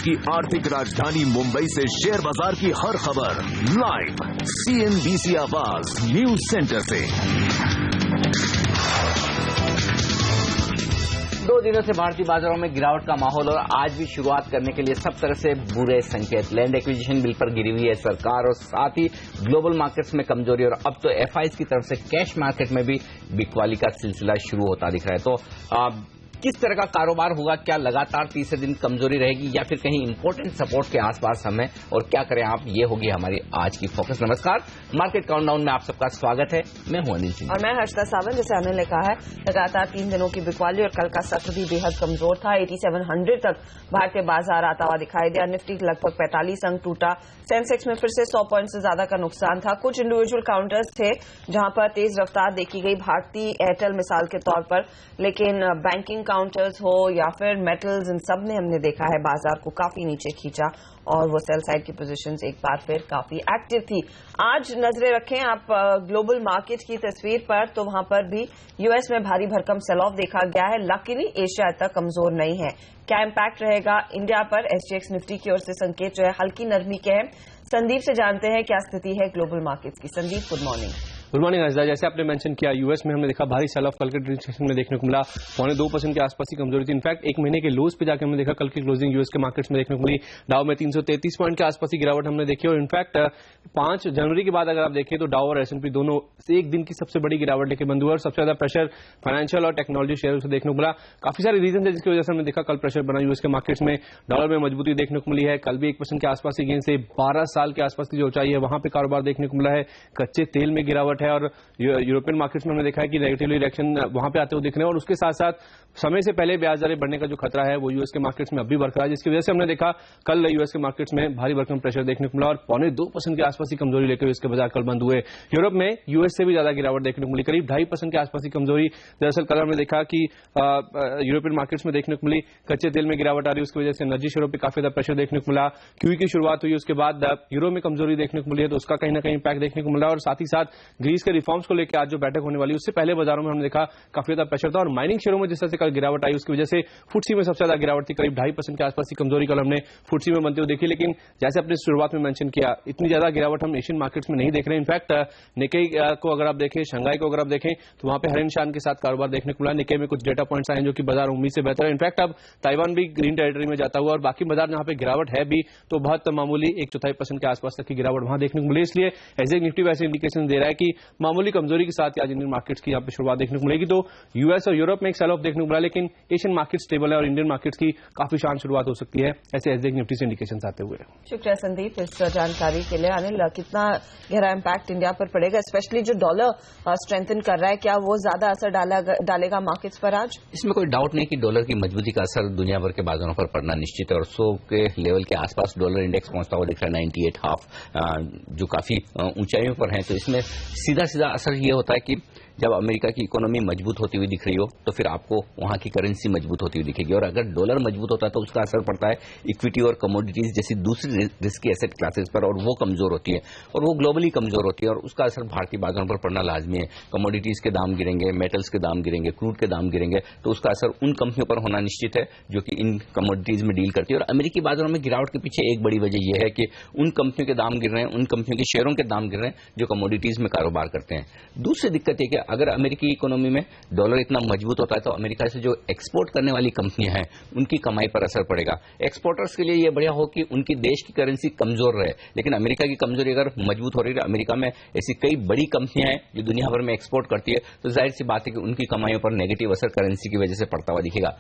की आर्थिक राजधानी मुंबई से शेयर बाजार की हर खबर लाइव CNBC आवाज न्यूज सेंटर से। 2 दिनों से भारतीय बाजारों में गिरावट का माहौल और आज भी शुरुआत करने के लिए सब तरह से बुरे संकेत। लैंड एक्विजिशन बिल पर गिरी हुई है सरकार और साथ ही ग्लोबल मार्केट्स में कमजोरी और अब तो FIs की तरफ से कैश मार्केट में भी बिकवाली का सिलसिला शुरू होता दिख रहा है। तो किस तरह का कारोबार होगा? क्या लगातार तीसरे दिन कमजोरी रहेगी या फिर कहीं इंपॉर्टेंट सपोर्ट के आसपास हम हैं और क्या करें आप? ये होगी हमारी आज की फोकस। नमस्कार, मार्केट काउंटडाउन में आप सबका स्वागत है। मैं हूं अनिल सिंह और मैं हर्षिता सावंत। जैसे अनिल ने कहा है, लगातार 3 दिनों की बिकवाली और कल का सत्र भी बेहद कमजोर था। 8700 तक भारतीय बाजार आता हुआ दिखाई दिया। निफ्टी लगभग 45 अंक टूटा। सेंसेक्स में फिर से 100 पॉइंट से ज्यादा का नुकसान था। कुछ इंडिविजुअल काउंटर्स थे जहां पर तेज रफ्तार देखी गई, भारतीय एयरटेल मिसाल के तौर पर, लेकिन बैंकिंग काउंटर्स हो या फिर मेटल्स, इन सब ने हमने देखा है बाजार को काफी नीचे खींचा और वो सेल साइड की पोजीशंस एक बार फिर काफी एक्टिव थी। आज नजरें रखें आप ग्लोबल मार्केट की तस्वीर पर, तो वहां पर भी यूएस में भारी भरकम सेल ऑफ देखा गया है। लकीली एशिया तक कमजोर नहीं है। क्या इम्पैक्ट रहेगा इंडिया पर? SGX निफ्टी की ओर से संकेत जो है हल्की नरमी के हैं। संदीप से जानते हैं क्या स्थिति है ग्लोबल मार्केट्स की। Sandeep, good morning. Good morning Harshita. जैसे आपने मेंशन किया, यूएस में हमने देखा भारी सेल ऑफ कल के ट्रेडिंग सेशन में देखने को मिला। 2.25% के आसपास की कमजोरी थी। इनफैक्ट एक महीने के लोज पे जाकर हमने देखा कल की क्लोजिंग यूएस के मार्केट्स में देखने को मिली। डाउ में 333 पॉइंट के आसपास की गिरावट हमने देखी और इनफैक्ट 5 जनवरी के बाद अगर आप देखें तो डाउ और S&P दोनों एक दिन की सबसे बड़ी गिरावट लेके बंद हुआ और सबसे ज्यादा प्रेशर फाइनेंशियल और टेक्नोलॉजी शेयर से देखने को मिला। काफी सारे रीजन है जिसकी वजह से हमने देखा कल प्रेशर बना यूएस के मार्केट्स में। डॉलर में मजबूती देखने को मिली है। कल भी 1% के आसपास की गेन से 12 साल के आसपास की जो ऊंचाई है वहां पे कारोबार देखने को मिला है। कच्चे तेल में गिरावट है और यूरोपियन मार्केट्स में हमने देखा है कि नेगेटिव रिएक्शन वहां पे आते हुए दिख रहे हैं और उसके साथ साथ समय से पहले ब्याज दरें बढ़ने का जो खतरा है वो यूएस के मार्केट्स में अभी बरकरार है, जिसकी वजह से हमने देखा कल यूएस के मार्केट्स में भारी भरकम प्रेशर देखने को मिला और 2.25% के आसपास की कमजोरी लेकर इसके बाजार कल बंद हुए। यूरोप में यूएस से भी ज्यादा गिरावट देखने को मिली, करीब 2.5% के आसपास की कमजोरी। दरअसल कल हमने देखा कि यूरोपियन मार्केट्स में देखने को मिली कच्चे तेल में गिरावट आ रही है, उसकी वजह से एनर्जी शेयरों पर काफी ज्यादा प्रेशर देखने को मिला। क्यूई की शुरुआत हुई, उसके बाद यूरो में कमजोरी देखने को मिली है, तो उसका कहीं ना कहीं इंपैक्ट देखने को मिला और साथ ही साथ ग्रीस के रिफॉर्म्स को लेकर आज जो बैठक होने वाली उससे पहले बाजारों में हमने देखा काफी ज्यादा प्रेशर था और माइनिंग शेयरों में जिस तरह से कल गिरावट आई उसकी वजह से फुटसी में सबसे ज्यादा गिरावट थी। करीब 2.5% के आसपास की कमजोरी कल हमने फुटसी में बनते हुए देखी। लेकिन जैसे अपने शुरुआत में मेंशन किया, इतनी ज्यादा गिरावट हम एशियन मार्केट्स में नहीं देख रहे हैं। इनफैक्ट निकेई को अगर आप देखें, शंघाई को अगर आप देखें तो वहां पे हर निशान के साथ कारोबार देखने को मिला। निकेई में कुछ डेटा पॉइंट्स आए जो कि बाजार उम्मीद से बेहतर है। इनफैक्ट अब ताइवान भी ग्रीन टेरिटरी में जाता हुआ और बाकी बाजार जहां पे गिरावट है भी तो बहुत मामूली 1/4% के आसपास तक की गिरावट वहां देखने को मिली। इसलिए एसजेएक्स निफ्टी वैसे इंडिकेशन दे रहा है कि मामूली कमजोरी के साथ आज इंडियन मार्केट्स की यहाँ पे शुरुआत देखने को मिलेगी। तो यूएस और यूरोप में एक सेल ऑफ देखने को मिला, लेकिन एशियन मार्केट स्टेबल है और इंडियन मार्केट्स की काफी शान शुरुआत हो सकती है, ऐसे एसजेएक्स निफ्टी से इंडिकेशन आते हुए। शुक्रिया संदीप इस जानकारी के लिए। अनिल, कितना गहरा इम्पैक्ट इंडिया पर पड़ेगा, स्पेशली जो डॉलर स्ट्रेंथन कर रहा है, क्या वो ज्यादा असर डालेगा मार्केट्स पर आज? इसमें कोई डाउट नहीं कि डॉलर की मजबूती का असर दुनिया भर के बाजारों पर पड़ना निश्चित है और 100 के लेवल के आसपास डॉलर इंडेक्स पहुंचता हुआ दिख रहा है, 98.5, जो काफी ऊंचाइयों पर है। तो इसमें सीधा सीधा असर ये होता है कि जब अमेरिका की इकोनॉमी मजबूत होती हुई दिख रही हो तो फिर आपको वहां की करेंसी मजबूत होती हुई दिखेगी और अगर डॉलर मजबूत होता है तो उसका असर पड़ता है इक्विटी और कमोडिटीज जैसी दूसरी रिस्की एसेट क्लासेस पर और वो कमजोर होती है और वो ग्लोबली कमजोर होती है और उसका असर भारतीय बाजारों पर पड़ना लाजमी है। कमोडिटीज के दाम गिरेंगे, मेटल्स के दाम गिरेंगे, क्रूड के दाम गिरेंगे, तो उसका असर उन कंपनियों पर होना निश्चित है जो कि इन कमोडिटीज में डील करती है। और अमेरिकी बाजारों में गिरावट के पीछे एक बड़ी वजह यह है कि उन कंपनियों के दाम गिर रहे हैं, उन कंपनियों के शेयरों के दाम गिर रहे हैं जो कमोडिटीज में कारोबार करते हैं। दूसरी दिक्कत यह कि अगर अमेरिकी इकोनॉमी में डॉलर इतना मजबूत होता है तो अमेरिका से जो एक्सपोर्ट करने वाली कंपनियां हैं उनकी कमाई पर असर पड़ेगा। एक्सपोर्टर्स के लिए यह बढ़िया हो कि उनकी देश की करेंसी कमजोर रहे, लेकिन अमेरिका की कमजोरी अगर मजबूत हो रही है, अमेरिका में ऐसी कई बड़ी कंपनियां हैं जो दुनिया भर में एक्सपोर्ट करती है, तो जाहिर सी बात है कि उनकी कमाइयों पर नेगेटिव असर करेंसी की वजह से पड़ता हुआ दिखेगा।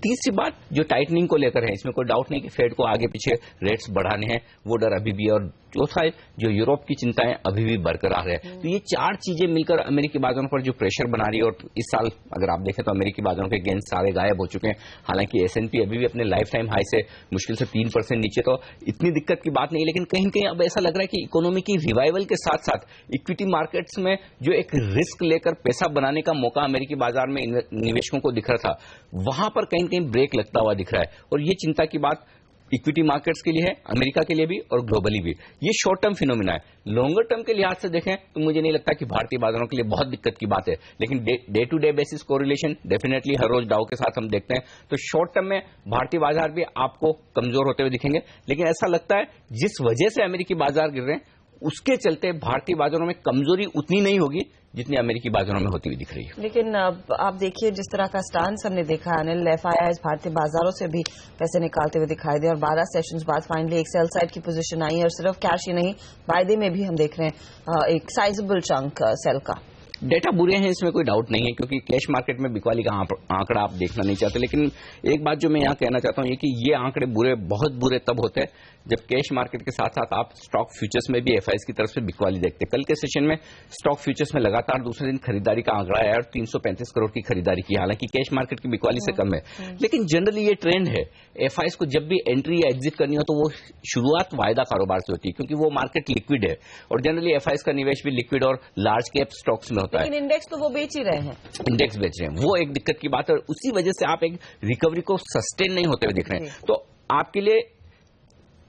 तीसरी बात जो टाइटनिंग को लेकर है, इसमें कोई डाउट नहीं कि फेड को आगे पीछे रेट्स बढ़ाने हैं, वो डर अभी भी, और चौथा है जो यूरोप की चिंताएं अभी भी बरकरार है। तो ये 4 चीजें मिलकर अमेरिकी बाजारों पर जो प्रेशर बना रही है और इस साल अगर आप देखें तो अमेरिकी बाजारों के गेंस सारे गायब हो चुके हैं। हालांकि S&P अभी भी अपने लाइफ टाइम हाई से मुश्किल से 3% नीचे, तो इतनी दिक्कत की बात नहीं, लेकिन कहीं कहीं अब ऐसा लग रहा है कि इकोनॉमी की रिवाइवल के साथ साथ इक्विटी मार्केट्स में जो एक रिस्क लेकर पैसा बनाने का मौका अमेरिकी बाजार में निवेशकों को दिख रहा था, वहां पर कहीं कहीं ब्रेक लगता हुआ दिख रहा है। और ये चिंता की बात इक्विटी मार्केट्स के लिए है, अमेरिका के लिए भी और ग्लोबली भी। ये शॉर्ट टर्म फिनोमिना है। लॉन्गर टर्म के लिहाज से देखें तो मुझे नहीं लगता कि भारतीय बाजारों के लिए बहुत दिक्कत की बात है, लेकिन day to day basis correlation definitely हर रोज डाउ के साथ हम देखते हैं, तो शॉर्ट टर्म में भारतीय बाजार भी आपको कमजोर होते हुए दिखेंगे। लेकिन ऐसा लगता है जिस वजह से अमेरिकी बाजार गिर रहे हैं उसके चलते भारतीय बाजारों में कमजोरी उतनी नहीं होगी जितनी अमेरिकी बाजारों में होती हुई दिख रही है। लेकिन आप देखिए जिस तरह का स्टांस हमने देखा अनिल, एफआईआई भारतीय बाजारों से भी पैसे निकालते हुए दिखाई दे और 12 सेशंस बाद फाइनली एक सेल साइड की पोजीशन आई और सिर्फ कैश ही नहीं वायदे में भी हम देख रहे हैं एक साइजेबल चंक सेल का। डेटा बुरे हैं, इसमें कोई डाउट नहीं है, क्योंकि कैश मार्केट में बिकवाली का आंकड़ा आप देखना नहीं चाहते। लेकिन एक बात जो मैं यहाँ कहना चाहता हूँ ये कि ये आंकड़े बुरे, बहुत बुरे तब होते हैं जब कैश मार्केट के साथ साथ आप स्टॉक फ्यूचर्स में भी एफआईआई की तरफ से बिकवाली देखते हैं। कल के सेशन में स्टॉक फ्यूचर्स में लगातार दूसरे दिन खरीदारी का आंकड़ा आया और 335 करोड़ की खरीदारी की, हालांकि कैश मार्केट की बिकवाली से कम है। लेकिन जनरली ये ट्रेंड है, एफआईआई को जब भी एंट्री या एग्जिट करनी हो तो वो शुरुआत वायदा कारोबार से होती है, क्योंकि वो मार्केट लिक्विड है और जनरली एफआईआई का निवेश भी लिक्विड और लार्ज कैप स्टॉक्स में होता है। लेकिन इंडेक्स तो वो बेच ही रहे हैं, इंडेक्स बेच रहे हैं, वो एक दिक्कत की बात है और उसी वजह से आप एक रिकवरी को सस्टेन नहीं होते हुए दिख रहे हैं। तो आपके लिए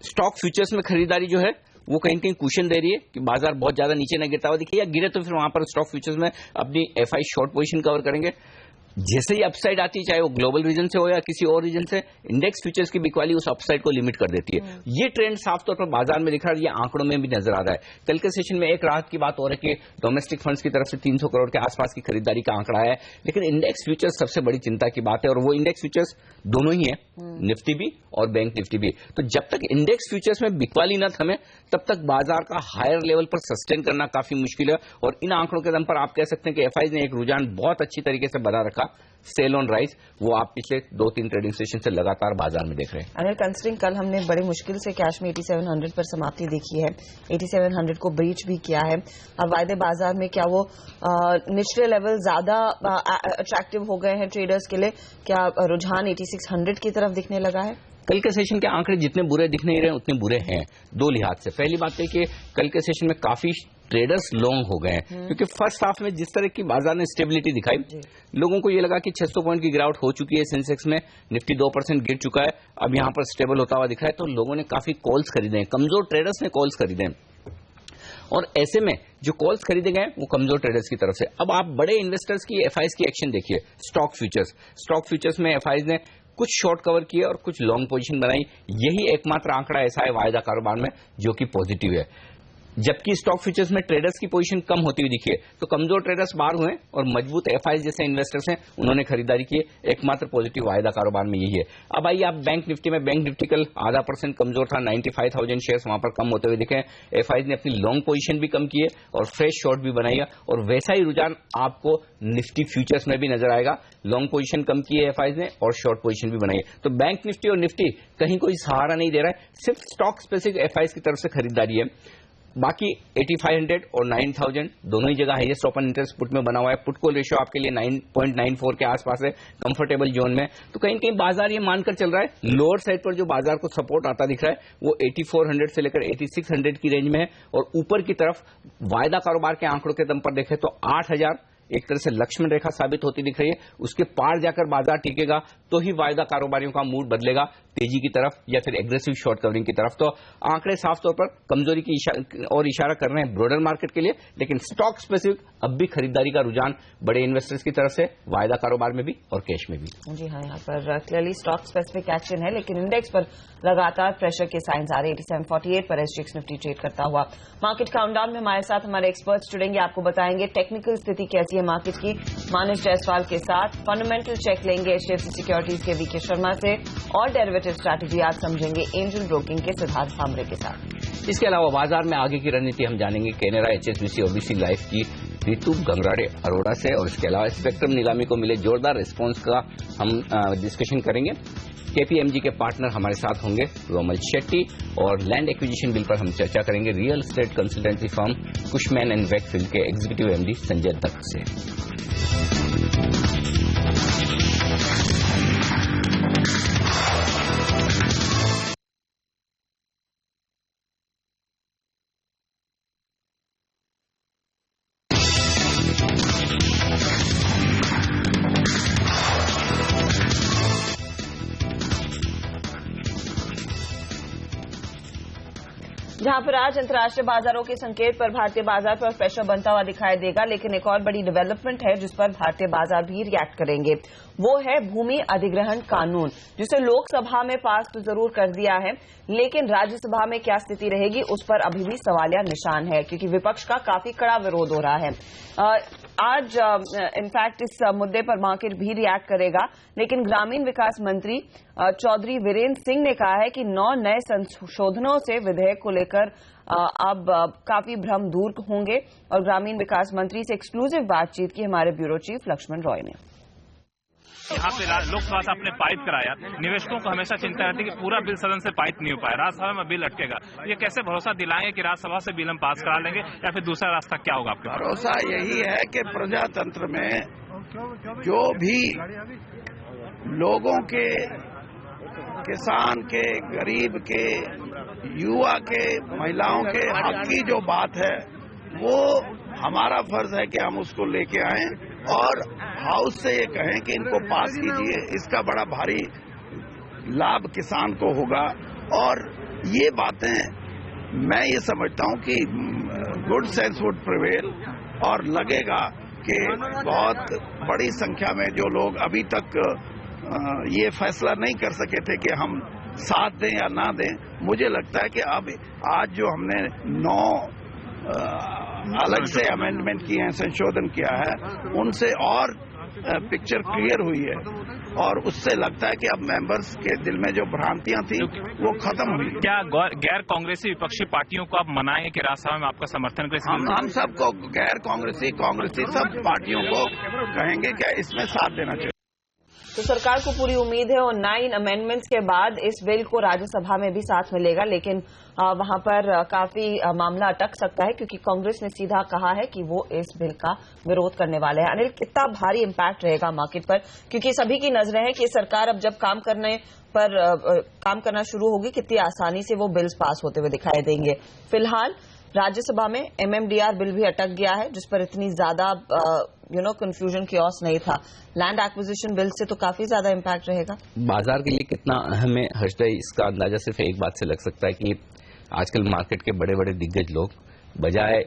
स्टॉक फ्यूचर्स में खरीदारी जो है वो कहीं कहीं कुशन दे रही है कि बाजार बहुत ज्यादा नीचे न गिरता हुआ दिखे, या गिरे तो फिर वहां पर स्टॉक फ्यूचर्स में अपनी एफआई शॉर्ट पोजीशन कवर करेंगे। जैसे ही अपसाइड आती है, चाहे वो ग्लोबल रीजन से हो या किसी और रीजन से, इंडेक्स फ्यूचर्स की बिकवाली उस अपसाइड को लिमिट कर देती है। ये ट्रेंड साफ तौर पर बाजार में दिख रहा है, ये आंकड़ों में भी नजर आ रहा है। कल के सेशन में एक राहत की बात हो रही है कि डोमेस्टिक फंड्स की तरफ से 300 करोड़ के आसपास की खरीदारी का आंकड़ा है, लेकिन इंडेक्स फ्यूचर्स सबसे बड़ी चिंता की बात है और वो इंडेक्स फ्यूचर्स दोनों ही है, निफ्टी भी और बैंक निफ्टी भी। तो जब तक इंडेक्स फ्यूचर्स में बिकवाली न थमे तब तक बाजार का हायर लेवल पर सस्टेन करना काफी मुश्किल है। और इन आंकड़ों के दम पर आप कह सकते हैं कि एफआईआई ने एक रुझान बहुत अच्छी तरीके से बना रखा, सेल ऑन राइज, वो आप पिछले 2-3 ट्रेडिंग सेशन से लगातार बाजार में देख रहे हैं। अनिल, कंसिडरिंग कल हमने बड़ी मुश्किल से कैश में 8700 पर समाप्ति देखी है, 8700 को ब्रीच भी किया है। अब वायदे बाजार में क्या वो निचले लेवल ज्यादा अट्रैक्टिव हो गए हैं ट्रेडर्स के लिए? क्या रुझान 8600 की तरफ दिखने लगा है? कल के सेशन के आंकड़े जितने बुरे दिख नहीं रहे उतने बुरे हैं दो लिहाज से। पहली बात है कि कल के सेशन में काफी ट्रेडर्स लॉन्ग हो गए हैं, क्योंकि फर्स्ट हाफ में जिस तरह की बाजार ने स्टेबिलिटी दिखाई, लोगों को ये लगा कि 600 पॉइंट की गिरावट हो चुकी है सेंसेक्स में, निफ्टी 2% गिर चुका है, अब यहां पर स्टेबल होता हुआ दिख रहा है, तो लोगों ने काफी कॉल्स खरीदे हैं, कमजोर ट्रेडर्स ने कॉल्स खरीदे हैं। और ऐसे में जो कॉल्स खरीदे गए वो कमजोर ट्रेडर्स की तरफ से। अब आप बड़े इन्वेस्टर्स की एफआईआई की एक्शन देखिए। स्टॉक फ्यूचर्स में एफआईआई ने कुछ शॉर्ट कवर किए और कुछ लॉन्ग पोजीशन बनाई, यही एकमात्र आंकड़ा ऐसा है वायदा कारोबार में जो कि पॉजिटिव है। जबकि स्टॉक फ्यूचर्स में ट्रेडर्स की पोजीशन कम होती हुई दिखी है, तो कमजोर ट्रेडर्स बाहर हुए और मजबूत एफआईआई जैसे इन्वेस्टर्स हैं उन्होंने खरीदारी की। एकमात्र पॉजिटिव वायदा कारोबार में यही है। अब आइए आप बैंक निफ्टी में, बैंक निफ्टी कल 0.5% कमजोर था, 95,000 शेयर्स वहां पर कम होते हुए दिखे। एफआईआई ने अपनी लॉन्ग पोजीशन भी कम की है और फ्रेश शॉर्ट भी बनाई है, और वैसा ही रुझान आपको निफ्टी फ्यूचर्स में भी नजर आएगा। लॉन्ग पोजीशन कम की है एफआईआई ने और शॉर्ट पोजीशन भी बनाई है। तो बैंक निफ्टी और निफ्टी कहीं कोई सहारा नहीं दे रहा है, सिर्फ स्टॉक स्पेसिफिक एफआईआई की तरफ से खरीदारी है। बाकी 8500 और 9000 दोनों ही जगह हाईएस्ट ओपन इंटरेस्ट पुट में बना हुआ है। पुट कॉल रेशियो आपके लिए 9.94 के आसपास है, कंफर्टेबल जोन में। तो कहीं कहीं बाजार ये मानकर चल रहा है, लोअर साइड पर जो बाजार को सपोर्ट आता दिख रहा है वो 8400 से लेकर 8600 की रेंज में है, और ऊपर की तरफ वायदा कारोबार के आंकड़ों के दम पर देखें तो 8000 एक तरह से लक्ष्मण रेखा साबित होती दिख रही है। उसके पार जाकर बाजार टिकेगा तो ही वायदा कारोबारियों का मूड बदलेगा तेजी की तरफ या फिर एग्रेसिव शॉर्ट कवरिंग की तरफ। तो आंकड़े साफ तौर पर कमजोरी की और इशारा कर रहे हैं ब्रॉडर मार्केट के लिए, लेकिन स्टॉक स्पेसिफिक अब भी खरीदारी का रुझान बड़े इन्वेस्टर्स की तरफ से वायदा कारोबार में भी और कैश में भी। जी हाँ, यहाँ पर क्लियरली स्टॉक स्पेसिफिक एक्शन है, लेकिन इंडेक्स पर लगातार प्रेशर के साइंस आ रहे हैं। 8748 पर एसजीएक्स निफ्टी ट्रेड करता हुआ। मार्केट काउंटडाउन में हमारे साथ हमारे एक्सपर्ट्स जुड़ेंगे, आपको बताएंगे टेक्निकल स्थिति कैसी है मार्केट की मानिश जायसवाल के साथ। फंडामेंटल चेक लेंगे एचडीएफसी सिक्योरिटीज के वीके शर्मा से, और डेरिवेटिव स्ट्रैटेजी आज समझेंगे एंजल ब्रोकिंग के सिद्धार्थ भामरे के साथ। इसके अलावा बाजार में आगे की रणनीति हम जानेंगे कैनरा, एचएसबीसी और बीसी लाइफ की रितु गंगराड़े अरोड़ा से, और इसके अलावा स्पेक्ट्रम नीलामी को मिले जोरदार रिस्पांस का हम डिस्कशन करेंगे। केपीएमजी के पार्टनर हमारे साथ होंगे रोमल शेट्टी, और लैंड एक्विजिशन बिल पर हम चर्चा करेंगे real estate consultancy firm Cushman and Wakefield के एग्जीक्यूटिव एमडी संजय दत्त से। जहां पर आज अंतर्राष्ट्रीय बाजारों के संकेत पर भारतीय बाजार पर प्रेशर बनता हुआ दिखाई देगा, लेकिन एक और बड़ी डेवलपमेंट है जिस पर भारतीय बाजार भी रिएक्ट करेंगे। वो है भूमि अधिग्रहण कानून, जिसे लोकसभा में पास तो जरूर कर दिया है, लेकिन राज्यसभा में क्या स्थिति रहेगी उस पर अभी भी सवालिया निशान है, क्योंकि विपक्ष का काफी कड़ा विरोध हो रहा है। आज इनफैक्ट इस मुद्दे पर मार्केट भी रिएक्ट करेगा, लेकिन ग्रामीण विकास मंत्री चौधरी वीरेंद्र सिंह ने कहा है कि 9 नए संशोधनों से विधेयक को लेकर अब काफी भ्रम दूर होंगे। और ग्रामीण विकास मंत्री से एक्सक्लूसिव बातचीत की हमारे ब्यूरो चीफ लक्ष्मण रॉय ने। यहाँ पे लोकसभा से आपने पारित कराया, निवेशकों को हमेशा चिंता रहती है कि पूरा बिल सदन से पारित नहीं हो पाया, राज्यसभा में बिल अटकेगा। ये कैसे भरोसा दिलाएंगे कि राज्यसभा से बिल हम पास करा लेंगे, या फिर दूसरा रास्ता क्या होगा आपका? भरोसा यही है कि प्रजातंत्र में जो भी लोगों के, किसान के, गरीब के, युवा के, महिलाओं के हक की जो बात है, वो हमारा फर्ज है कि हम उसको लेके आएं और हाउस से ये कहें कि इनको पास कीजिए। इसका बड़ा भारी लाभ किसान को होगा। और ये बातें मैं ये समझता हूं कि गुड सेंस वुड प्रिवेल, और लगेगा कि बहुत बड़ी संख्या में जो लोग अभी तक ये फैसला नहीं कर सके थे कि हम साथ दें या ना दें, मुझे लगता है कि अब आज जो हमने 9 अलग से अमेंडमेंट किए हैं, संशोधन किया है, उनसे और पिक्चर क्लियर हुई है, और उससे लगता है कि अब मेंबर्स के दिल में जो भ्रांतियां थी वो खत्म हुई। क्या गैर कांग्रेसी विपक्षी पार्टियों को आप मनाएंगे कि राज्यसभा में आपका समर्थन करें? हम सबको, गैर कांग्रेसी सब पार्टियों को कहेंगे कि इसमें साथ देना चाहिए। तो सरकार को पूरी उम्मीद है और 9 अमेंडमेंट्स के बाद इस बिल को राज्यसभा में भी साथ मिलेगा, लेकिन वहां पर काफी मामला अटक सकता है, क्योंकि कांग्रेस ने सीधा कहा है कि वो इस बिल का विरोध करने वाले हैं। अनिल, कितना भारी इम्पैक्ट रहेगा मार्केट पर, क्योंकि सभी की नजरें हैं कि सरकार अब जब काम करना शुरू होगी, कितनी आसानी से वो बिल्स पास होते हुए दिखाई देंगे। फिलहाल राज्यसभा में MMDR बिल भी अटक गया है, जिस पर इतनी ज्यादा कंफ्यूजन कियोस नहीं था। लैंड एक्विजिशन बिल से तो काफी ज्यादा इम्पैक्ट रहेगा। बाजार के लिए कितना अहम है हर्षदय, इसका अंदाजा सिर्फ एक बात से लग सकता है कि आजकल मार्केट के बड़े बड़े दिग्गज लोग बजाय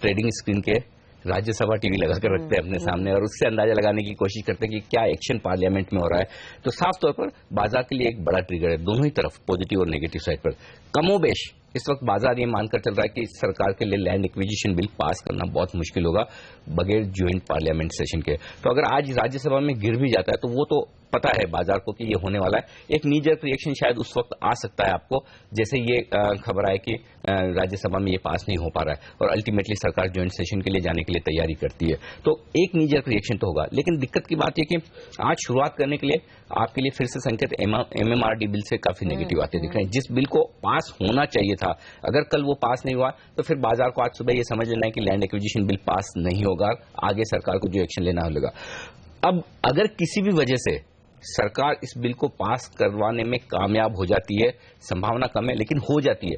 ट्रेडिंग स्क्रीन के राज्यसभा टीवी लगाकर रखते हैं अपने सामने, और उससे अंदाजा लगाने की कोशिश करते हैं कि क्या एक्शन पार्लियामेंट में हो रहा है। तो साफ तौर पर बाजार के लिए एक बड़ा ट्रिगर है, दोनों ही तरफ, पॉजिटिव और नेगेटिव साइड पर। कमोबेश इस वक्त बाजार ये मानकर चल रहा है कि सरकार के लिए लैंड एक्विजिशन बिल पास करना बहुत मुश्किल होगा बगैर ज्वाइंट पार्लियामेंट सेशन के। तो अगर आज राज्यसभा में गिर भी जाता है तो वो तो पता है बाजार को कि ये होने वाला है। एक नीजर रिएक्शन शायद उस वक्त आ सकता है आपको, जैसे ये खबर आए कि राज्यसभा में ये पास नहीं हो पा रहा है और अल्टीमेटली सरकार ज्वाइंट सेशन के लिए जाने के लिए तैयारी करती है, तो एक नीजर रिएक्शन तो होगा। लेकिन दिक्कत की बात यह कि आज शुरुआत करने के लिए आपके लिए फिर से संकेत MMRD बिल से काफी नेगेटिव आते दिख रहे हैं। जिस बिल को पास होना चाहिए था, अगर कल वो पास नहीं हुआ तो फिर बाजार को आज सुबह ये समझ लेना है कि लैंड एक्विजिशन बिल पास नहीं होगा, आगे सरकार को जो एक्शन लेना होगा। अब अगर किसी भी वजह से सरकार इस बिल को पास करवाने में कामयाब हो जाती है, संभावना कम है लेकिन हो जाती है,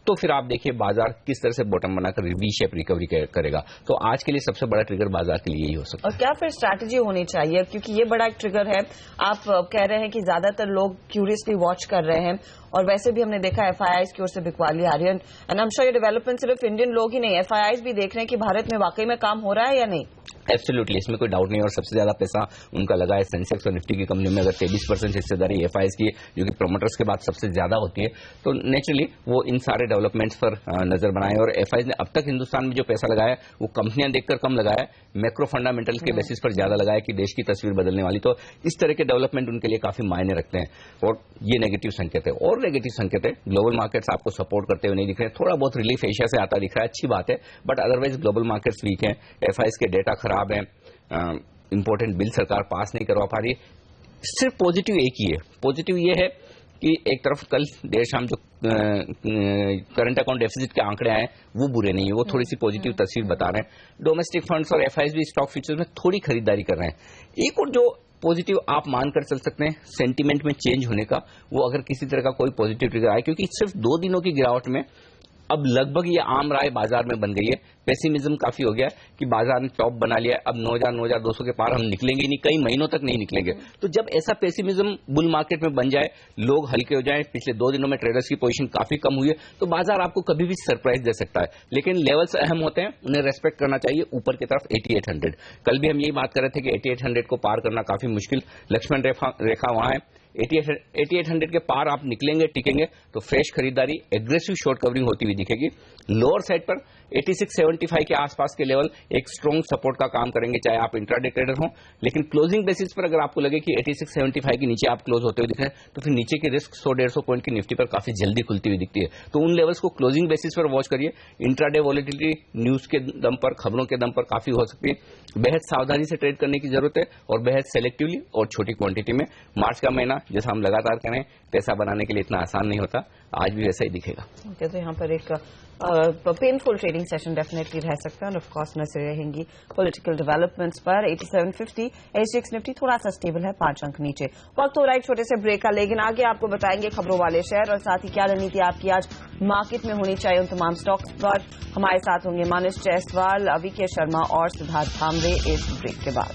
तो फिर आप देखिए बाजार किस तरह से बॉटम बनाकर वी शेप रिकवरी करेगा। तो आज के लिए सबसे बड़ा ट्रिगर बाजार के लिए यही हो सकता है। और क्या फिर स्ट्रैटेजी होनी चाहिए, क्योंकि ये बड़ा एक ट्रिगर है। आप कह रहे हैं कि ज्यादातर लोग क्यूरियसली वॉच कर रहे हैं, और वैसे भी हमने देखा FIIs की ओर से बिकवाली आ रही है, एंड आई एम श्योर ये डेवलपमेंट सिर्फ इंडियन लोग ही नहीं, FIIs भी देख रहे हैं कि भारत में वाकई में काम हो रहा है या नहीं। एब्सोल्युटली, इसमें कोई डाउट नहीं। और सबसे ज्यादा पैसा उनका लगा है सेंसेक्स और निफ्टी की कंपनी में। अगर 23% हिस्सेदारी FIIs की, जो कि प्रोमोटर्स के बाद सबसे ज्यादा होती है, तो नेचुरली वो इन सारे डेवलपमेंट्स पर नजर बनाए। और FIIs ने अब तक हिंदुस्तान में जो पैसा लगाया वो कंपनियां देखकर कम लगाया है, मैक्रो फंडामेंटल्स के बेसिस पर ज्यादा लगाया कि देश की तस्वीर बदलने वाली। तो इस तरह के डेवलपमेंट उनके लिए काफी मायने रखते हैं, और ये नेगेटिव संकेत है। और नेगेटिव संकेत है, ग्लोबल मार्केट्स आपको सपोर्ट करते हुए नहीं दिख रहे हैं। थोड़ा बहुत रिलीफ एशिया से आता दिख रहा है, अच्छी बात है, but otherwise global markets weak हैं, FIIs के डेटा खराब है, इंपॉर्टेंट बिल सरकार पास नहीं करवा पा रही है। सिर्फ पॉजिटिव एक ही है, पॉजिटिव ये है कि एक तरफ कल देर शाम जो करंट अकाउंट डेफिसिट के आंकड़े आए वो बुरे नहीं है, वो थोड़ी सी पॉजिटिव तस्वीर बता रहे हैं। डोमेस्टिक फंड्स और FIIs भी स्टॉक फ्यूचर्स में थोड़ी खरीदारी कर रहे हैं। एक और जो पॉजिटिव आप मानकर चल सकते हैं सेंटीमेंट में चेंज होने का, वो अगर किसी तरह का कोई पॉजिटिव ट्रिगर आए, क्योंकि सिर्फ 2 दिनों की गिरावट में अब लगभग ये आम राय बाजार में बन गई है। पेसिमिज्म काफी हो गया है कि बाजार ने टॉप बना लिया है, अब 9,200 के पार हम निकलेंगे नहीं, कई महीनों तक नहीं निकलेंगे। तो जब ऐसा पेसिमिज्म बुल मार्केट में बन जाए, लोग हल्के हो जाएं, पिछले 2 दिनों में ट्रेडर्स की पोजीशन काफी कम हुई है, तो बाजार आपको कभी भी सरप्राइज दे सकता है। लेकिन लेवल्स अहम होते हैं, उन्हें रेस्पेक्ट करना चाहिए। ऊपर की तरफ 8800, कल भी हम यही बात कर रहे थे कि 8800 को पार करना काफी मुश्किल, लक्ष्मण रेखा वहां है। 8800 के पार आप निकलेंगे, टिकेंगे तो फ्रेश खरीदारी, एग्रेसिव शॉर्ट कवरिंग होती हुई दिखेगी। लोअर साइड पर 8675 के आसपास के लेवल एक स्ट्रॉन्ग सपोर्ट का काम करेंगे, चाहे आप इंट्राडे ट्रेडर हो। लेकिन क्लोजिंग बेसिस पर अगर आपको लगे कि 8675 के नीचे आप क्लोज होते हुए दिख रहे हैं, तो फिर नीचे की रिस्क 100-150 पॉइंट की निफ्टी पर काफी जल्दी खुलती हुई दिखती है। तो उन लेवल्स को क्लोजिंग बेसिस पर वॉच करिए। इंट्राडे वॉलेटिलिटी न्यूज के दम पर, खबरों के दम पर काफी हो सकती है। बेहद सावधानी से ट्रेड करने की जरूरत है और बेहद सेलेक्टिवली और छोटी क्वांटिटी में। मार्च का महीना, जैसा हम लगातार कह रहे हैं, पैसा बनाने के लिए इतना आसान नहीं होता, आज भी वैसा ही दिखेगा। तो यहाँ पर एक पेनफुल ट्रेडिंग सेशन डेफिनेटली रह सकता है और ऑफ कोर्स नजर रहेंगी पॉलिटिकल डेवलपमेंट्स पर। 8750 एसजीएक्स निफ्टी थोड़ा सा स्टेबल है, 5 अंक नीचे। वक्त हो रहा है छोटे से ब्रेक का, लेकिन आगे आपको बताएंगे खबरों वाले शेयर और साथ ही क्या रणनीति आपकी आज मार्केट में होनी चाहिए उन तमाम स्टॉक्स पर। हमारे साथ होंगे मानिश जायसवाल, अविके शर्मा और सिद्धार्थ भामरे इस ब्रेक के बाद।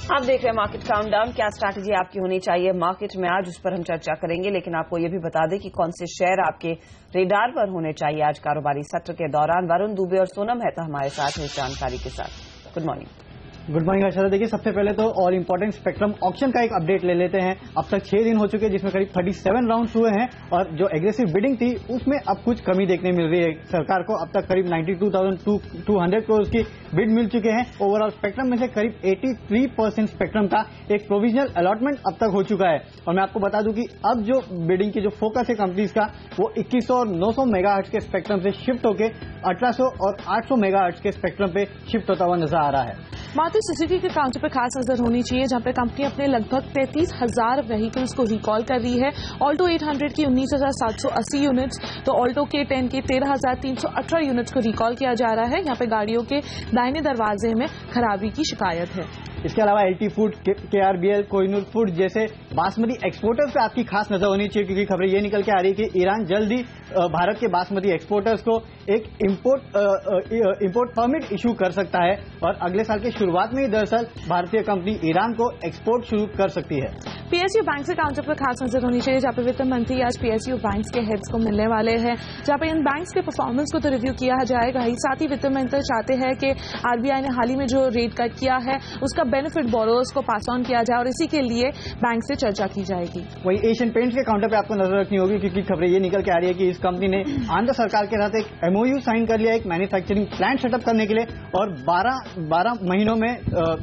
आप देख रहे हैं मार्केट काउंटडाउन। क्या स्ट्रैटेजी आपकी होनी चाहिए मार्केट में आज, उस पर हम चर्चा करेंगे। लेकिन आपको यह भी बता दें कि कौन से शेयर आपके रेडार पर होने चाहिए आज कारोबारी सत्र के दौरान। वरुण दुबे और सोनम मेहता हमारे साथ हैं इस जानकारी के साथ। Good morning. Good morning Harshada. देखिए, सबसे पहले तो ऑल इंपॉर्टेंट स्पेक्ट्रम ऑक्शन का एक अपडेट ले लेते हैं। अब तक 6 दिन हो चुके हैं, जिसमें करीब 37 राउंड्स हुए हैं और जो एग्रेसिव बिडिंग थी उसमें अब कुछ कमी देखने मिल रही है सरकार को। अब तक करीब 92,200 करोड़ की बिड मिल चुके हैं। ओवरऑल स्पेक्ट्रम में से करीब 83% स्पेक्ट्रम का एक प्रोविजनल अलॉटमेंट अब तक हो चुका है। और मैं आपको बता दूं कि अब जो बिडिंग की जो फोकस है कंपनीज का, वो 2100 और 900 मेगाहर्ट्ज के स्पेक्ट्रम से शिफ्ट होकर 1800 और 800 मेगाहर्ट्ज के स्पेक्ट्रम पे शिफ्ट होता हुआ नजर आ रहा है। मारुति सुजुकी के काउंटर पर खास नजर होनी चाहिए, जहां पे कंपनी अपने लगभग 33,000 व्हीकल्स को रिकॉल कर रही है। ऑल्टो 800 की 19,780 यूनिट्स, तो ऑल्टो K10 के 13,318 यूनिट्स को रिकॉल किया जा रहा है। यहाँ पे गाड़ियों के दाहिने दरवाजे में खराबी की शिकायत है। इसके अलावा LT food, KRBL, Kohinoor food जैसे बासमती एक्सपोर्टर्स पे आपकी खास नजर होनी चाहिए, क्योंकि खबरें ये निकल के आ रही है कि ईरान जल्द ही भारत के बासमती एक्सपोर्टर्स को एक इंपोर्ट परमिट इशू कर सकता है और अगले साल की शुरुआत में ही दरअसल भारतीय कंपनी ईरान को एक्सपोर्ट शुरू कर सकती है। PSU बैंक के काउंटर पर खास नजर होनी चाहिए, जहाँ पे वित्त मंत्री आज PSU बैंक्स के हेड्स को मिलने वाले हैं, जहाँ पे इन बैंक्स के परफॉर्मेंस को तो रिव्यू किया जाएगा ही, साथ ही वित्त मंत्री चाहते हैं कि RBI ने हाल ही में जो रेट कट किया है उसका बेनिफिट बोरोअर्स को पास ऑन किया जाए और इसी के लिए बैंक से चर्चा की जाएगी। वही एशियन पेंट्स के काउंटर पे आपको नजर रखनी होगी, क्योंकि खबरें ये निकल के आ रही है कि इस कंपनी ने आंध्र सरकार के साथ एक MOU साइन कर लिया एक मैन्युफैक्चरिंग प्लांट सेटअप करने के लिए और 12 महीनों में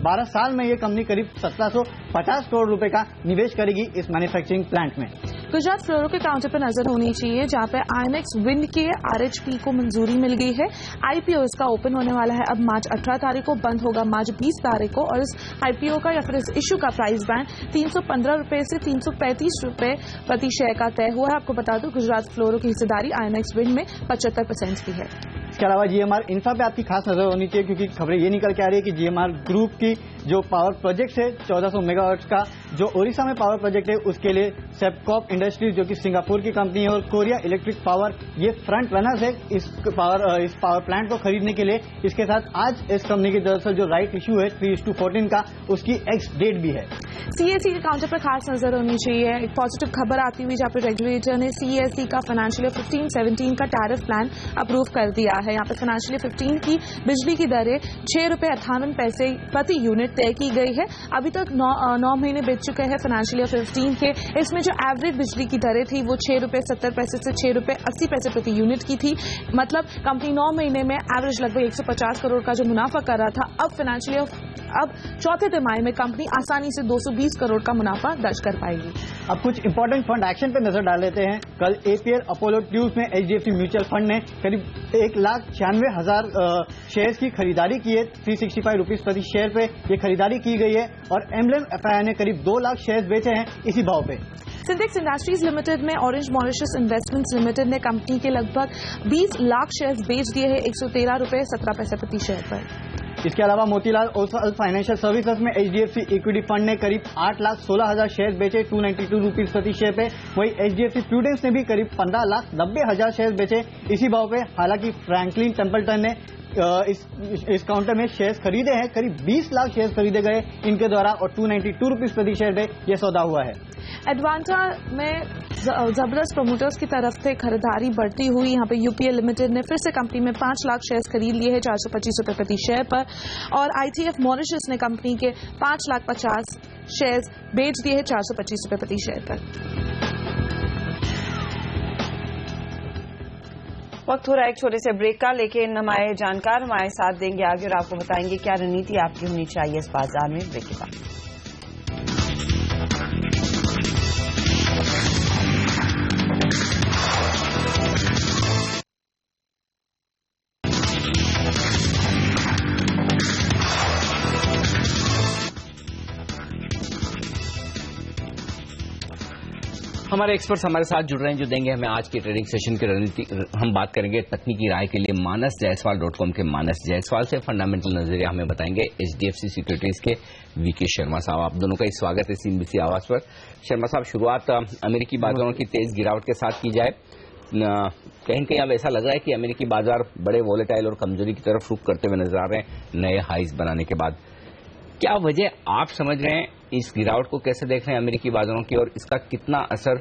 12 साल में ये कंपनी करीब 1750 करोड़ रुपए का निवेश करेगी इस मैन्युफैक्चरिंग प्लांट में। गुजरात फ्लोरो के काउंटर पर नजर होनी चाहिए, जहां पे INX विंड के RHP को मंजूरी मिल गई है। IPO इसका ओपन होने वाला है अब मार्च 18 तारीख को, बंद होगा मार्च 20 तारीख को और इस IPO का या फिर इस इशू का प्राइस बैंड 315 रुपए से 335 रुपए प्रति शेयर का तय हुआ है। आपको बता दूं गुजरात फ्लोरो की हिस्सेदारी INX विंड में 75% की है। इसके अलावा GMR इंफ्रा पे आपकी खास नजर होनी चाहिए, क्योंकि खबरें ये निकल के आ रही है कि GMR ग्रुप की जो पावर प्रोजेक्ट है 1400 मेगावाट का, जो ओडिशा में पावर प्रोजेक्ट है उसके लिए सेपकॉप इंडस्ट्रीज जो कि सिंगापुर की कंपनी है और कोरिया इलेक्ट्रिक पावर ये फ्रंट रनर्स है इस पावर प्लांट को खरीदने के लिए। इसके साथ आज इस कंपनी की दरअसल जो राइट इशू है 3:14 का, उसकी एक्स डेट भी है। CSE के काउंटर पर खास नजर होनी चाहिए, एक पॉजिटिव खबर आती हुई जहाँ पर रेगुलेटर ने CSE का फाइनेंशियल ईयर 15-17 का टैरिफ प्लान अप्रूव कर दिया है। यहाँ पे फाइनेंशियल ईयर 15 की बिजली की दरें 6 रुपए 58 पैसे प्रति यूनिट तय की गई है। अभी तक 9 महीने बीत चुके हैं फाइनेंशियल ईयर 15 के। इसमें जो एवरेज बिजली की दरें थी वो 6 रुपए 70 पैसे से 6 रुपए 80 पैसे प्रति यूनिट की थी। मतलब कंपनी 9 महीने में एवरेज लगभग 150 करोड़ का जो मुनाफा कर रहा था, अब चौथे तिमाही में कंपनी आसानी से 220 करोड़ का मुनाफा दर्ज कर पाएगी। अब कुछ इंपॉर्टेंट फंड एक्शन पे नजर डाल लेते हैं। कल APL अपोलो ट्यूब्स में HDFC म्यूचुअल फंड ने करीब 1,96,000 शेयर्स की खरीदारी की है। 365 रुपीज प्रति शेयर पे ये खरीदारी की गई है और एम्बलम FII ने करीब 2 लाख शेयर्स बेचे हैं इसी भाव पे। सिंटेक्स इंडस्ट्रीज लिमिटेड में ऑरेंज मॉरिशस इन्वेस्टमेंट्स लिमिटेड ने कंपनी के लगभग 20 लाख शेयर्स बेच दिए हैं 113 रुपए 17 पैसे प्रति शेयर पर। इसके अलावा मोतीलाल ओसवाल फाइनेंशियल सर्विसेज में HDFC इक्विटी फंड ने करीब 8,16,000 शेयर बेचे 292 रुपीज प्रति शेयर पे। वही HDFC प्रूडेंस ने भी करीब 15,90,000 शेयर बेचे इसी भाव पे। हालांकि फ्रैंकलिन टेम्पल्टन ने इस काउंटर में शेयर्स खरीदे हैं, करीब 20 लाख शेयर्स खरीदे गए इनके द्वारा और 292 रुपीज प्रति शेयर पे यह सौदा हुआ है। एडवांटा में जबरदस्त प्रमोटर्स की तरफ से खरीदारी बढ़ती हुई। यहाँ पे UPL लिमिटेड ने फिर से कंपनी में 5 लाख शेयर्स खरीद लिए हैं 425 रुपए प्रति शेयर पर और ITF मॉरिशस ने कंपनी के 5,50,000 शेयर्स बेच दिए हैं 425 रुपए प्रति शेयर पर। वक्त हो रहा है एक छोटे से ब्रेक का, लेकिन हमारे जानकार हमारे साथ देंगे आगे और आपको बताएंगे क्या रणनीति आपकी होनी चाहिए इस बाजार में। ब्रेक के बाद हमारे एक्सपर्ट्स हमारे साथ जुड़ रहे हैं जो देंगे हमें आज के ट्रेडिंग सेशन की रणनीति। हम बात करेंगे तकनीकी राय के लिए मानस जायसवाल.com के मानस जायसवाल से। फंडामेंटल नजरिया हमें बताएंगे HDFC सिक्योरिटीज के VK शर्मा साहब। आप दोनों का स्वागत है CNBC आवाज पर। शर्मा साहब, शुरुआत अमेरिकी बाजारों की तेज गिरावट के साथ की जाए। कहीं कहीं अब ऐसा लग रहा है कि अमेरिकी बाजार बड़े वोलेटाइल और कमजोरी की तरफ रुख करते हुए नजर आ रहे हैं नए हाइज बनाने के बाद। क्या वजह आप समझ रहे हैं? इस गिरावट को कैसे देख रहे हैं अमेरिकी बाजारों की और इसका कितना असर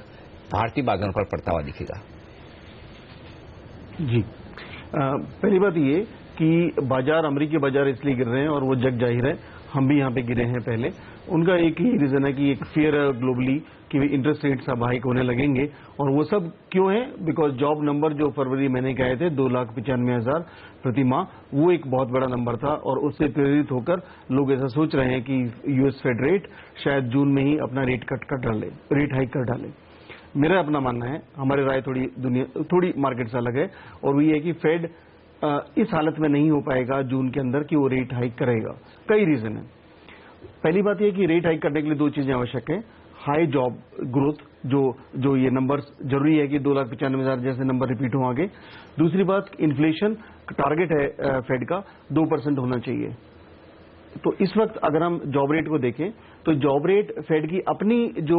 भारतीय बाजारों पर पड़ता हुआ दिखेगा? जी, पहली बात ये कि बाजार, अमेरिकी बाजार इसलिए गिर रहे हैं और वो जग जाहिर है, हम भी यहाँ पे गिरे हैं पहले। उनका एक ही रीजन है कि एक फियर है ग्लोबली कि इंटरेस्ट रेट्स अब हाइक होने लगेंगे। और वो सब क्यों है? बिकॉज जॉब नंबर जो फरवरी महीने के आए थे 2,95,000 प्रति माह, वो एक बहुत बड़ा नंबर था और उससे प्रेरित होकर लोग ऐसा सोच रहे हैं कि US फेड रेट शायद जून में ही अपना रेट हाइक कर डाले। मेरा अपना मानना है, हमारी राय थोड़ी मार्केट से अलग है और वो ये है कि फेड इस हालत में नहीं हो पाएगा जून के अंदर कि वो रेट हाइक करेगा। कई रीजन है। पहली बात यह कि रेट हाइक करने के लिए 2 चीजें आवश्यक है। हाई जॉब ग्रोथ, जो ये नंबर्स जरूरी है कि 2,95,000 जैसे नंबर रिपीट हो आगे। दूसरी बात, इन्फ्लेशन टारगेट है फेड का 2% होना चाहिए। तो इस वक्त अगर हम जॉब रेट को देखें तो जॉब रेट फेड की अपनी जो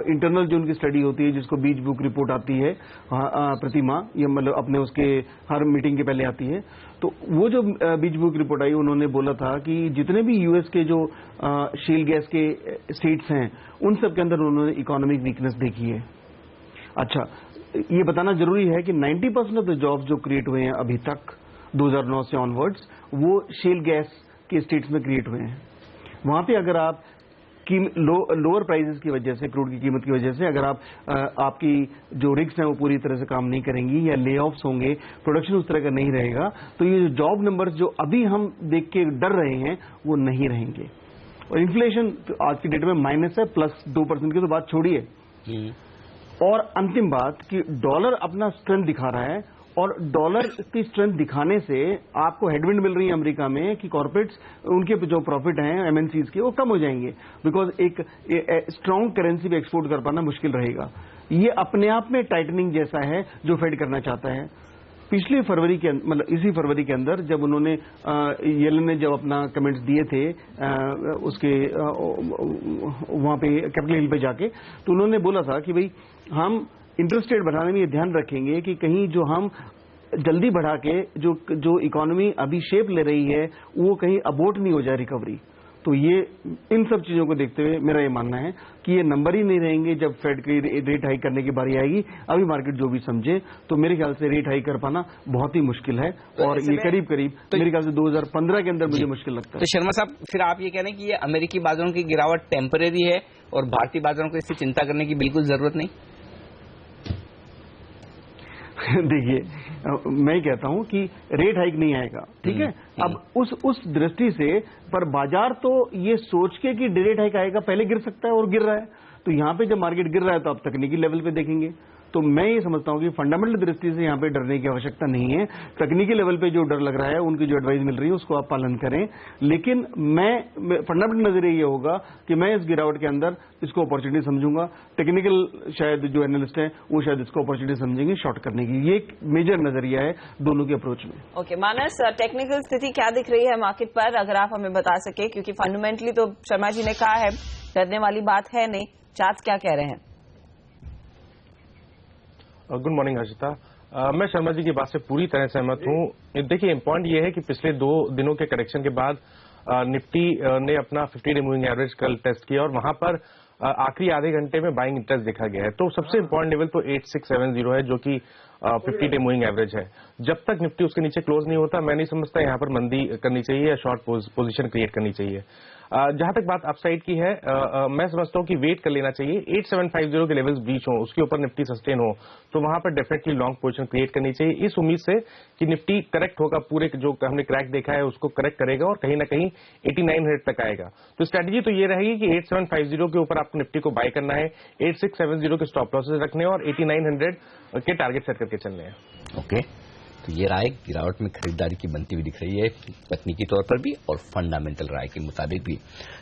इंटरनल जो उनकी स्टडी होती है, जिसको बीच बुक रिपोर्ट आती है प्रति माह, ये मतलब अपने उसके हर मीटिंग के पहले आती है, तो वो जो बीच बुक रिपोर्ट आई उन्होंने बोला था कि जितने भी US के जो शेल गैस के स्टेट्स हैं उन सब के अंदर उन्होंने इकोनॉमिक वीकनेस देखी है। अच्छा, ये बताना जरूरी है कि 90% ऑफ द जॉब्स जो क्रिएट हुए हैं अभी तक 2009 से ऑनवर्ड्स, वो शेल गैस के स्टेट्स में क्रिएट हुए हैं। वहां पे अगर आप लोअर प्राइसेस की वजह से, क्रूड की कीमत की वजह से, अगर आपकी जो रिग्स हैं वो पूरी तरह से काम नहीं करेंगी या ले ऑफ्स होंगे, प्रोडक्शन उस तरह का नहीं रहेगा, तो ये जो जॉब नंबर्स जो अभी हम देख के डर रहे हैं वो नहीं रहेंगे। और इन्फ्लेशन तो आज की डेट में माइनस है, +2% की तो बात छोड़िए। और अंतिम बात कि डॉलर अपना स्ट्रेंथ दिखा रहा है और डॉलर की स्ट्रेंथ दिखाने से आपको हेडविंड मिल रही है अमेरिका में कि कॉर्पोरेट्स, उनके जो प्रॉफिट हैं MNCs के, वो कम हो जाएंगे बिकॉज एक स्ट्रांग करेंसी पे एक्सपोर्ट कर पाना मुश्किल रहेगा। ये अपने आप में टाइटनिंग जैसा है जो फेड करना चाहता है। पिछले फरवरी के मतलब इसी फरवरी के अंदर जब उन्होंने येलन ने जब अपना कमेंट्स दिए थे उसके वहां पे कैपिटल हिल पे जाके, तो उन्होंने बोला था कि भाई हम इंटरेस्ट रेट बढ़ाने में ये ध्यान रखेंगे कि कहीं जो हम जल्दी बढ़ा के जो इकोनॉमी अभी शेप ले रही है वो कहीं अबोर्ट नहीं हो जाए रिकवरी। तो ये इन सब चीजों को देखते हुए मेरा ये मानना है कि ये नंबर ही नहीं रहेंगे जब फेड की रेट हाइक करने की बारी आएगी। अभी मार्केट जो भी समझे, तो मेरे ख्याल से रेट हाइक कर पाना बहुत ही मुश्किल है और ये करीब मेरे ख्याल से 2015 के अंदर मुझे मुश्किल लगता है। तो शर्मा साहब, फिर आप ये कह रहे हैं कि ये अमेरिकी बाजारों की गिरावट टेम्परेरी है और भारतीय बाजारों को इससे चिंता करने की बिल्कुल जरूरत नहीं? देखिए, मैं कहता हूं कि रेट हाइक नहीं आएगा, ठीक है। अब उस दृष्टि से पर बाजार तो ये सोच के कि रेट हाइक आएगा, पहले गिर सकता है और गिर रहा है। तो यहां पे जब मार्केट गिर रहा है तो आप तकनीकी लेवल पे देखेंगे तो मैं ये समझता हूं कि फंडामेंटल दृष्टि से यहां पे डरने की आवश्यकता नहीं है। तकनीकी लेवल पे जो डर लग रहा है, उनकी जो एडवाइस मिल रही है उसको आप पालन करें, लेकिन मैं फंडामेंटल नजरिया ये होगा कि मैं इस गिरावट के अंदर इसको अपॉर्चुनिटी समझूंगा। टेक्निकल शायद जो एनालिस्ट हैं वो शायद इसको अपॉर्चुनिटी समझेंगे शॉर्ट करने की। ये एक मेजर नजरिया है दोनों के अप्रोच में। ओके मानस, टेक्निकल स्थिति क्या दिख रही है मार्केट पर, अगर आप हमें बता सके, क्योंकि फंडामेंटली तो शर्मा जी ने कहा है डरने वाली बात है नहीं, चार्ट्स क्या कह रहे हैं? गुड मॉर्निंग हर्षिता, मैं शर्मा जी की बात से पूरी तरह सहमत हूं। देखिए पॉइंट ये है कि पिछले 2 दिनों के करेक्शन के बाद निफ्टी ने अपना 50 डे मूविंग एवरेज कल टेस्ट किया और वहां पर आखिरी आधे घंटे में बाइंग इंटरेस्ट देखा गया है। तो सबसे इंपॉर्टेंट लेवल तो 8670 है जो कि 50 डे मूविंग एवरेज है। जब तक निफ्टी उसके नीचे क्लोज नहीं होता, मैं नहीं समझता यहां पर मंदी करनी चाहिए या शॉर्ट पोजीशन क्रिएट करनी चाहिए। जहां तक बात अपसाइड की है, मैं समझता हूं कि वेट कर लेना चाहिए। 8750 के लेवल्स बीच हो, उसके ऊपर निफ्टी सस्टेन हो, तो वहां पर डेफिनेटली लॉन्ग पोजीशन क्रिएट करनी चाहिए, इस उम्मीद से कि निफ्टी करेक्ट होगा, पूरे जो हमने क्रैक देखा है उसको करेक्ट करेगा और कहीं ना कहीं 8900 तक आएगा। तो स्ट्रेटेजी तो ये रहेगी कि 8750 के ऊपर आपको निफ्टी को बाय करना है, 8670 के स्टॉप लॉसेस रखने और 8900 के टारगेट सेट करके चलने हैं। ओके, तो ये राय गिरावट में खरीदारी की बनती हुई दिख रही है, तकनीकी तौर पर भी और फंडामेंटल राय के मुताबिक भी।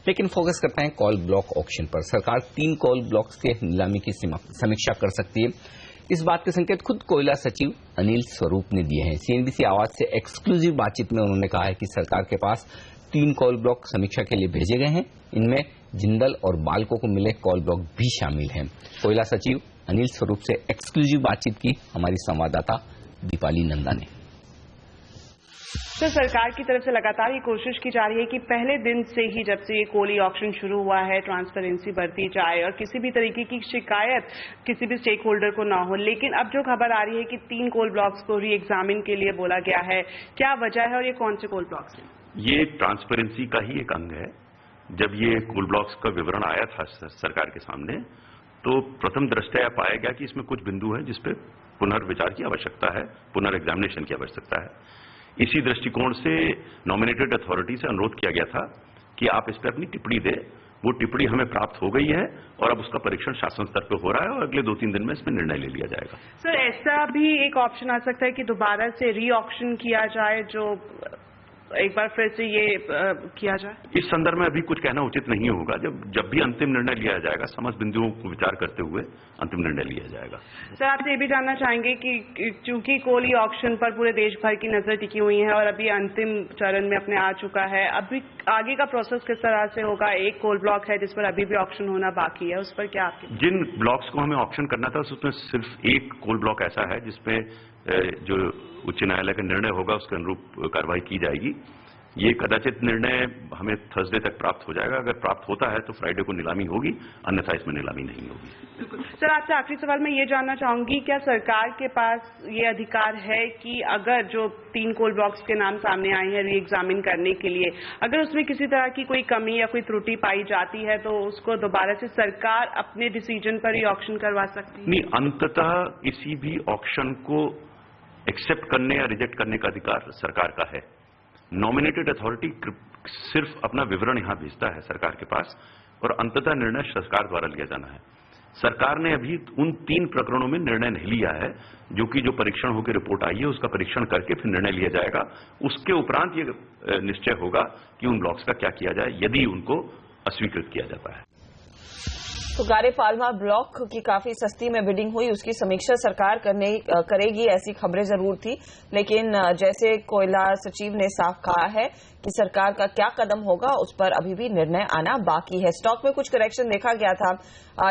लेकिन फोकस करते हैं कॉल ब्लॉक ऑक्शन पर। सरकार 3 कॉल ब्लॉक्स के नीलामी की समीक्षा कर सकती है, इस बात के संकेत खुद कोयला सचिव अनिल स्वरूप ने दिए हैं। सीएनबीसी आवाज से एक्सक्लूसिव बातचीत में उन्होंने कहा है कि सरकार के पास 3 कॉल ब्लॉक समीक्षा के लिए भेजे गए हैं, इनमें जिंदल और बाल्को को मिले कॉल ब्लॉक भी शामिल हैं। कोयला सचिव अनिल स्वरूप से एक्सक्लूसिव बातचीत की हमारी संवाददाता दीपाली नंदा ने। तो सरकार की तरफ से लगातार ये कोशिश की जा रही है कि पहले दिन से ही, जब से ये कोली ऑक्शन शुरू हुआ है, ट्रांसपेरेंसी बढ़ती जाए और किसी भी तरीके की शिकायत किसी भी स्टेक होल्डर को ना हो। लेकिन अब जो खबर आ रही है कि 3 कोल ब्लॉक्स को री एग्जामिन के लिए बोला गया है, क्या वजह है और ये कौन से कोल ब्लॉक्स हैं? ये ट्रांसपेरेंसी का ही एक अंग है। जब ये कोल ब्लॉक्स का विवरण आया था सरकार के सामने, तो प्रथम दृष्टया पाया गया कि इसमें कुछ बिंदु हैं जिसपे पुनर्विचार की आवश्यकता है, पुनर्एग्जामिनेशन की आवश्यकता है। इसी दृष्टिकोण से नॉमिनेटेड अथॉरिटी से अनुरोध किया गया था कि आप इस पर अपनी टिप्पणी दें। वो टिप्पणी हमें प्राप्त हो गई है और अब उसका परीक्षण शासन स्तर पर हो रहा है और अगले 2-3 दिन में इसमें निर्णय ले लिया जाएगा। सर, ऐसा भी एक ऑप्शन आ सकता है कि दोबारा से री ऑक्शन किया जाए, जो एक बार फिर से ये किया जाए? इस संदर्भ में अभी कुछ कहना उचित नहीं होगा। जब भी अंतिम निर्णय लिया जाएगा, समस्त बिंदुओं को विचार करते हुए अंतिम निर्णय लिया जाएगा। सर, आपसे ये भी जानना चाहेंगे कि चूंकि कोली ऑक्शन पर पूरे देश भर की नजर टिकी हुई है और अभी अंतिम चरण में अपने आ चुका है, अभी आगे का प्रोसेस किस तरह से होगा? एक कोल ब्लॉक है जिस पर अभी भी ऑक्शन होना बाकी है, उस पर क्या आपकी? जिन ब्लॉक्स को हमें ऑक्शन करना था उसमें सिर्फ एक कोल ब्लॉक ऐसा है जिसपे जो उच्च न्यायालय का निर्णय होगा उसके अनुरूप कार्रवाई की जाएगी। ये कदाचित निर्णय हमें थर्सडे तक प्राप्त हो जाएगा। अगर प्राप्त होता है तो फ्राइडे को नीलामी होगी, अन्यथा इसमें नीलामी नहीं होगी। सर, आपसे आखिरी सवाल मैं ये जानना चाहूंगी, क्या सरकार के पास ये अधिकार है कि अगर जो 3 कोल ब्लॉक्स के नाम सामने आए हैं री एग्जामिन करने के लिए, अगर उसमें किसी तरह की कोई कमी या कोई त्रुटि पाई जाती है तो उसको दोबारा से सरकार अपने डिसीजन पर ही ऑक्शन करवा सकती है? नहीं, अंततः किसी भी ऑक्शन को एक्सेप्ट करने या रिजेक्ट करने का अधिकार सरकार का है। नॉमिनेटेड अथॉरिटी सिर्फ अपना विवरण यहां भेजता है सरकार के पास और अंततः निर्णय सरकार द्वारा लिया जाना है। सरकार ने अभी उन 3 प्रकरणों में निर्णय नहीं लिया है, जो कि जो परीक्षण होकर रिपोर्ट आई है उसका परीक्षण करके फिर निर्णय लिया जाएगा। उसके उपरांत ये निश्चय होगा कि उन ब्लॉक्स का क्या किया जाए यदि उनको अस्वीकृत किया जाता है। तो गारे पालमा ब्लॉक की काफी सस्ती में बिडिंग हुई, उसकी समीक्षा सरकार करेगी, ऐसी खबरें जरूर थी। लेकिन जैसे कोयला सचिव ने साफ कहा है कि सरकार का क्या कदम होगा उस पर अभी भी निर्णय आना बाकी है। स्टॉक में कुछ करेक्शन देखा गया था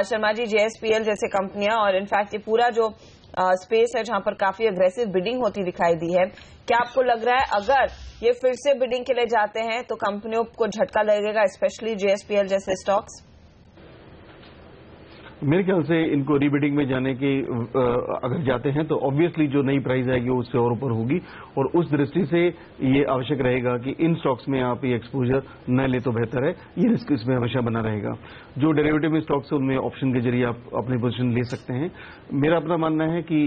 शर्मा जी, JSPL जैसे कंपनियां और इनफैक्ट ये पूरा जो स्पेस है जहां पर काफी अग्रेसिव बिडिंग होती दिखाई दी है। क्या आपको लग रहा है अगर ये फिर से बिडिंग के लिए जाते हैं तो कंपनियों को झटका लगेगा, स्पेशली JSPL जैसे स्टॉक्स? मेरे ख्याल से इनको रीबिडिंग में जाने के अगर जाते हैं तो ऑब्वियसली जो नई प्राइस आएगी वो उससे और ऊपर होगी और उस दृष्टि से ये आवश्यक रहेगा कि इन स्टॉक्स में आप ये एक्सपोजर न ले तो बेहतर है। ये रिस्क इसमें हमेशा बना रहेगा। जो डेरिवेटिव में स्टॉक्स है उनमें ऑप्शन के जरिए आप अपनी पोजीशन ले सकते हैं। मेरा अपना मानना है कि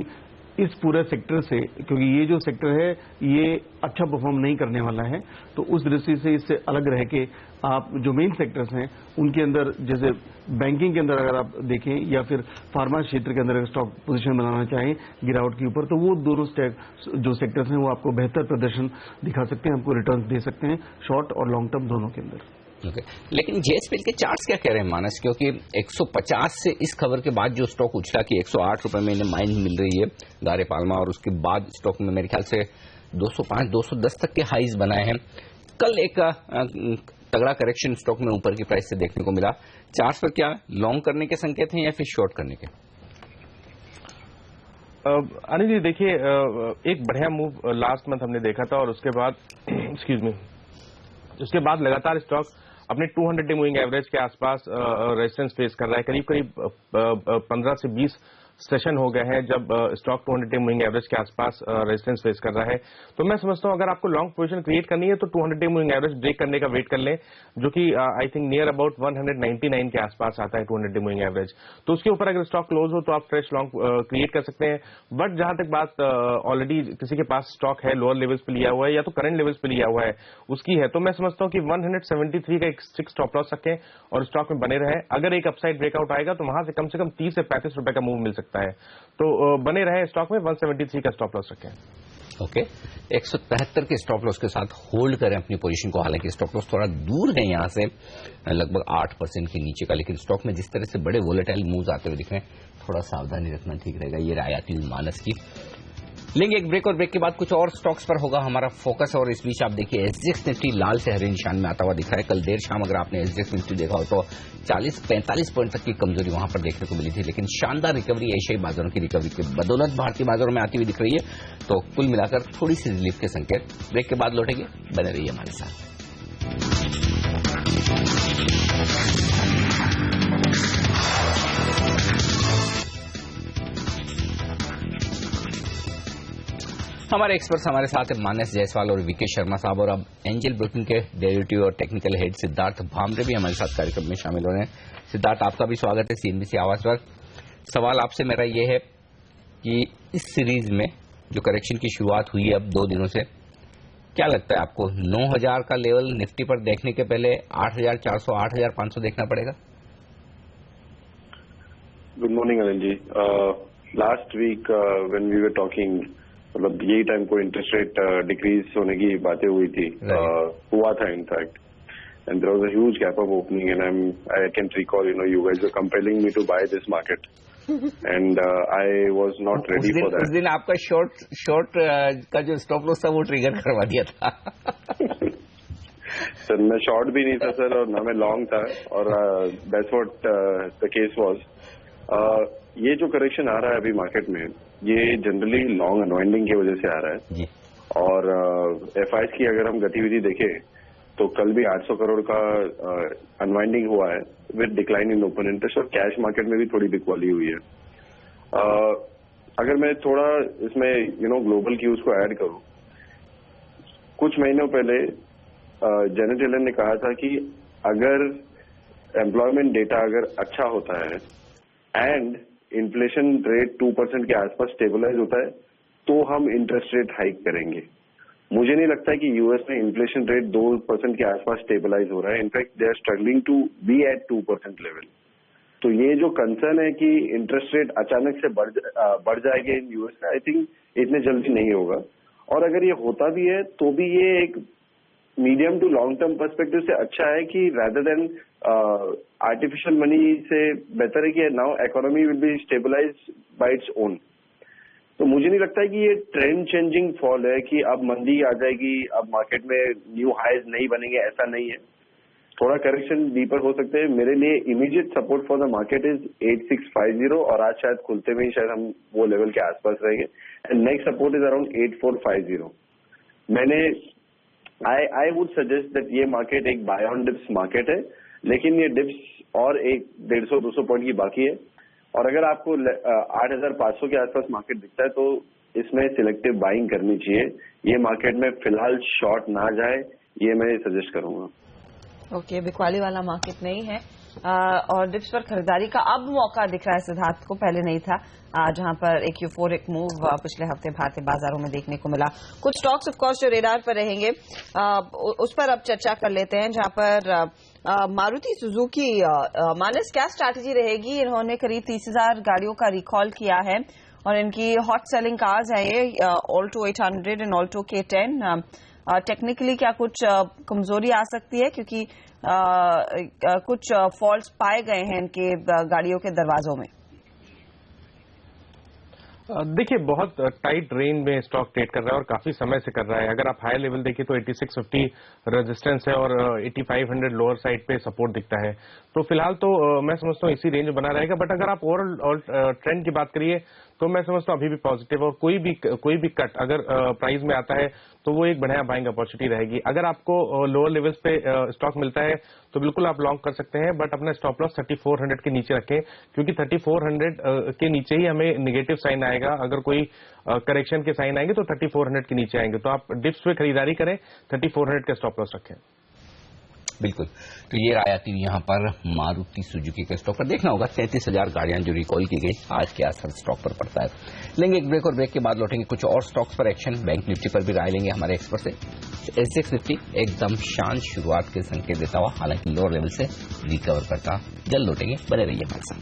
इस पूरे सेक्टर से, क्योंकि ये जो सेक्टर है ये अच्छा परफॉर्म नहीं करने वाला है, तो उस दृष्टि से इससे अलग रह के आप जो मेन सेक्टर्स हैं उनके अंदर, जैसे बैंकिंग के अंदर अगर आप देखें या फिर फार्मा क्षेत्र के अंदर स्टॉक पोजीशन बनाना चाहें गिरावट के ऊपर, तो वो दोनों जो सेक्टर्स हैं वो आपको बेहतर प्रदर्शन दिखा सकते हैं, हमको रिटर्न दे सकते हैं शॉर्ट और लॉन्ग टर्म दोनों के अंदर। लेकिन जेएसपीएल के चार्ट्स क्या कह रहे हैं मानस, क्योंकि 150 से इस खबर के बाद जो स्टॉक उछला कि 108 रुपए में इन्हें माइन मिल रही है गारे पाल्मा, और उसके बाद स्टॉक में मेरे ख्याल से 205 210 तक के हाईज बनाए हैं। कल एक तगड़ा करेक्शन स्टॉक में ऊपर की प्राइस से देखने को मिला। चार्ट्स पर क्या लॉन्ग करने के संकेत हैं या फिर शॉर्ट करने के? अनिल जी देखिए, एक बढ़िया मूव लास्ट मंथ हमने देखा था और उसके बाद एक्सक्यूज मी, उसके बाद लगातार स्टॉक अपने 200 डे मूविंग एवरेज के आसपास रेजिस्टेंस फेस कर रहा है। करीब करीब 15 से 20 सेशन हो गए हैं जब स्टॉक 200 डे मूविंग एवरेज के आसपास रेजिस्टेंस फेस कर रहा है। तो मैं समझता हूं अगर आपको लॉन्ग पोजीशन क्रिएट करनी है तो 200 डे मूविंग एवरेज ब्रेक करने का वेट कर लें, जो कि आई थिंक नियर अबाउट 199 के आसपास आता है 200 डे मूविंग एवरेज। तो उसके ऊपर अगर स्टॉक क्लोज हो तो आप फ्रेश लॉन्ग क्रिएट कर सकते हैं। बट जहां तक बात ऑलरेडी किसी के पास स्टॉक है, लोअर लेवल्स पे लिया हुआ है या तो करंट लेवल्स पे लिया हुआ है उसकी है, तो मैं समझता हूं कि 173 का एक स्ट्रिक्ट स्टॉप लॉस रखें और स्टॉक में बने रहे। अगर एक अपसाइड ब्रेकआउट आएगा तो वहां से कम 30 से 35 रुपए का मूव मिल सकता है, तो बने रहे स्टॉक में। 173 का स्टॉप लॉस रखें। ओके, 173 के स्टॉप लॉस के साथ होल्ड करें अपनी पोजीशन को। हालांकि स्टॉप लॉस थोड़ा दूर है यहां से, लगभग 8% के नीचे का, लेकिन स्टॉक में जिस तरह से बड़े वोलेटाइल मूव्स आते हुए दिख रहे हैं, थोड़ा सावधानी रखना ठीक रहेगा। ये राय आती हुई मानस की। लेंगे एक ब्रेक और ब्रेक के बाद कुछ और स्टॉक्स पर होगा हमारा फोकस। और इस बीच आप देखिए एसजीएक्स निफ्टी लाल से हरे निशान में आता हुआ दिख रहा है। कल देर शाम अगर आपने एसजीएक्स निफ्टी देखा हो तो 40-45 पॉइंट तक की कमजोरी वहां पर देखने को मिली थी, लेकिन शानदार रिकवरी एशियाई बाजारों की रिकवरी के बदौलत भारतीय बाजारों में आती हुई दिख रही है। तो कुल मिलाकर थोड़ी सी रिलीफ के संकेत। ब्रेक के बाद लौटेंगे, बने रहिए हमारे साथ। हमारे एक्सपर्ट्स हमारे साथ हैं मानस जायसवाल और वीके शर्मा साहब, और अब एंजल ब्रोकिंग के डेरिवेटिव और टेक्निकल हेड सिद्धार्थ भामरे भी हमारे साथ कार्यक्रम में शामिल हो रहे हैं। सिद्धार्थ, आपका भी स्वागत है सीएनबीसी आवाज पर। सवाल आपसे मेरा ये है कि इस सीरीज में जो करेक्शन की शुरुआत हुई है अब 2 दिनों से, क्या लगता है आपको 9000 का लेवल निफ्टी पर देखने के पहले 8400 8500 देखना पड़ेगा? Good morning Anil ji. Last week when we were talking, मतलब यही टाइम को इंटरेस्ट रेट डिक्रीज होने की बातें हुई थी, हुआ था in fact, and there was a huge gap of opening and I can recall you guys were compelling me to buy this market and I was not ready for that. उस दिन आपका शॉर्ट का जो स्टॉप लॉस था वो trigger करवा दिया था। सर मैं शॉर्ट भी नहीं था सर, और ना मैं लॉन्ग था, और that's what the case was. ये जो करेक्शन आ रहा है अभी मार्केट में, ये जनरली लॉन्ग अनवाइंडिंग की वजह से आ रहा है जी। और एफआईएस की अगर हम गतिविधि देखें तो कल भी 800 करोड़ का अनवाइंडिंग हुआ है with decline in open interest, और कैश मार्केट में भी थोड़ी बिकवाली हुई है। अगर मैं थोड़ा इसमें ग्लोबल क्यूज को ऐड करूं, कुछ महीनों पहले जेनेट येलन ने कहा था कि अगर एम्प्लॉयमेंट डेटा अगर अच्छा होता है एंड इन्फ्लेशन रेट 2% के आसपास स्टेबलाइज होता है तो हम इंटरेस्ट रेट हाइक करेंगे। मुझे नहीं लगता कि यूएस में इन्फ्लेशन रेट 2% के आसपास स्टेबलाइज हो रहा है, in fact they are struggling to be at 2% level. तो ये जो कंसर्न है कि इंटरेस्ट रेट अचानक से बढ़ जाएगा इन यूएस में, आई थिंक इतने जल्दी नहीं होगा। और अगर ये होता भी है तो भी ये एक medium to long term perspective से अच्छा है कि रादर देन आर्टिफिशियल मनी से बेहतर है कि now economy will be stabilize by its own. तो मुझे नहीं लगता है कि ये ट्रेंड चेंजिंग फॉल है कि अब मंदी आ जाएगी, अब मार्केट में न्यू हाईज नहीं बनेंगे, ऐसा नहीं है। थोड़ा करेक्शन डीपर हो सकते हैं। मेरे लिए immediate support for the market is 8650, और आज शायद खुलते में ही शायद हम वो लेवल के आसपास रहेंगे, and next support is around 8450। मैंने आई वुड सजेस्ट दैट ये मार्केट एक बाय ऑन डिप्स मार्केट है, लेकिन ये डिप्स और 150-200 पॉइंट की बाकी है। और अगर आपको 8500 के आसपास मार्केट दिखता है तो इसमें सिलेक्टिव बाइंग करनी चाहिए। ये मार्केट में फिलहाल शॉर्ट ना जाए, ये मैं सजेस्ट करूंगा। ओके, बिकवाली वाला मार्केट नहीं है, और डिप्स पर खरीदारी का अब मौका दिख रहा है सिद्धार्थ को, पहले नहीं था, जहां पर एक यूफोरिक मूव पिछले हफ्ते भारतीय बाजारों में देखने को मिला। कुछ स्टॉक्स ऑफ कोर्स जो रेडार पर रहेंगे उस पर अब चर्चा कर लेते हैं, जहां पर मारुति सुजुकी मानस क्या स्ट्रैटेजी रहेगी। इन्होंने करीब 30,000 गाड़ियों का रिकॉल किया है और इनकी हॉट सेलिंग कार्स है ये Alto 800 and Alto K10। Technically क्या कुछ कमजोरी आ सकती है, क्योंकि कुछ फॉल्ट्स पाए गए हैं इनके गाड़ियों के दरवाजों में। देखिए, बहुत टाइट रेंज में स्टॉक ट्रेड कर रहा है और काफी समय से कर रहा है। अगर आप हाई लेवल देखिए तो 8650 रेजिस्टेंस है और 8500 लोअर साइड पे सपोर्ट दिखता है। तो फिलहाल तो मैं समझता हूँ इसी रेंज में बना रहेगा। बट अगर आप ओवरऑल ट्रेंड की बात करिए तो मैं समझता हूँ अभी भी पॉजिटिव, और कोई भी कट अगर प्राइस में आता है तो वो एक बढ़िया बाइंग अपॉर्चुनिटी रहेगी। अगर आपको लोअर लेवल्स पे स्टॉक मिलता है तो बिल्कुल आप लॉन्ग कर सकते हैं, बट अपना स्टॉप लॉस 3400 के नीचे रखें, क्योंकि 3400 के नीचे ही हमें निगेटिव साइन आएगा। अगर कोई करेक्शन के साइन आएंगे तो 3400 के नीचे आएंगे। तो आप डिप्स पे खरीदारी करें, 3400 का स्टॉप लॉस रखें। बिल्कुल। तो ये राय आती हुई यहाँ पर मारुति सुजुकी के स्टॉक पर देखना होगा। 33,000 गाड़ियां जो रिकॉल की गई, आज क्या असर स्टॉक पर पड़ता है। लेंगे एक ब्रेक और ब्रेक के बाद लौटेंगे कुछ और स्टॉक्स पर एक्शन। बैंक निफ्टी पर भी राय लेंगे हमारे एक्सपर्ट से। सेंसेक्स निफ्टी एकदम शांत शुरुआत के संकेत देता हुआ हालांकि लोअर लेवल से रिकवर करता। जल्द लौटेंगे, बने रहिए हमारे साथ।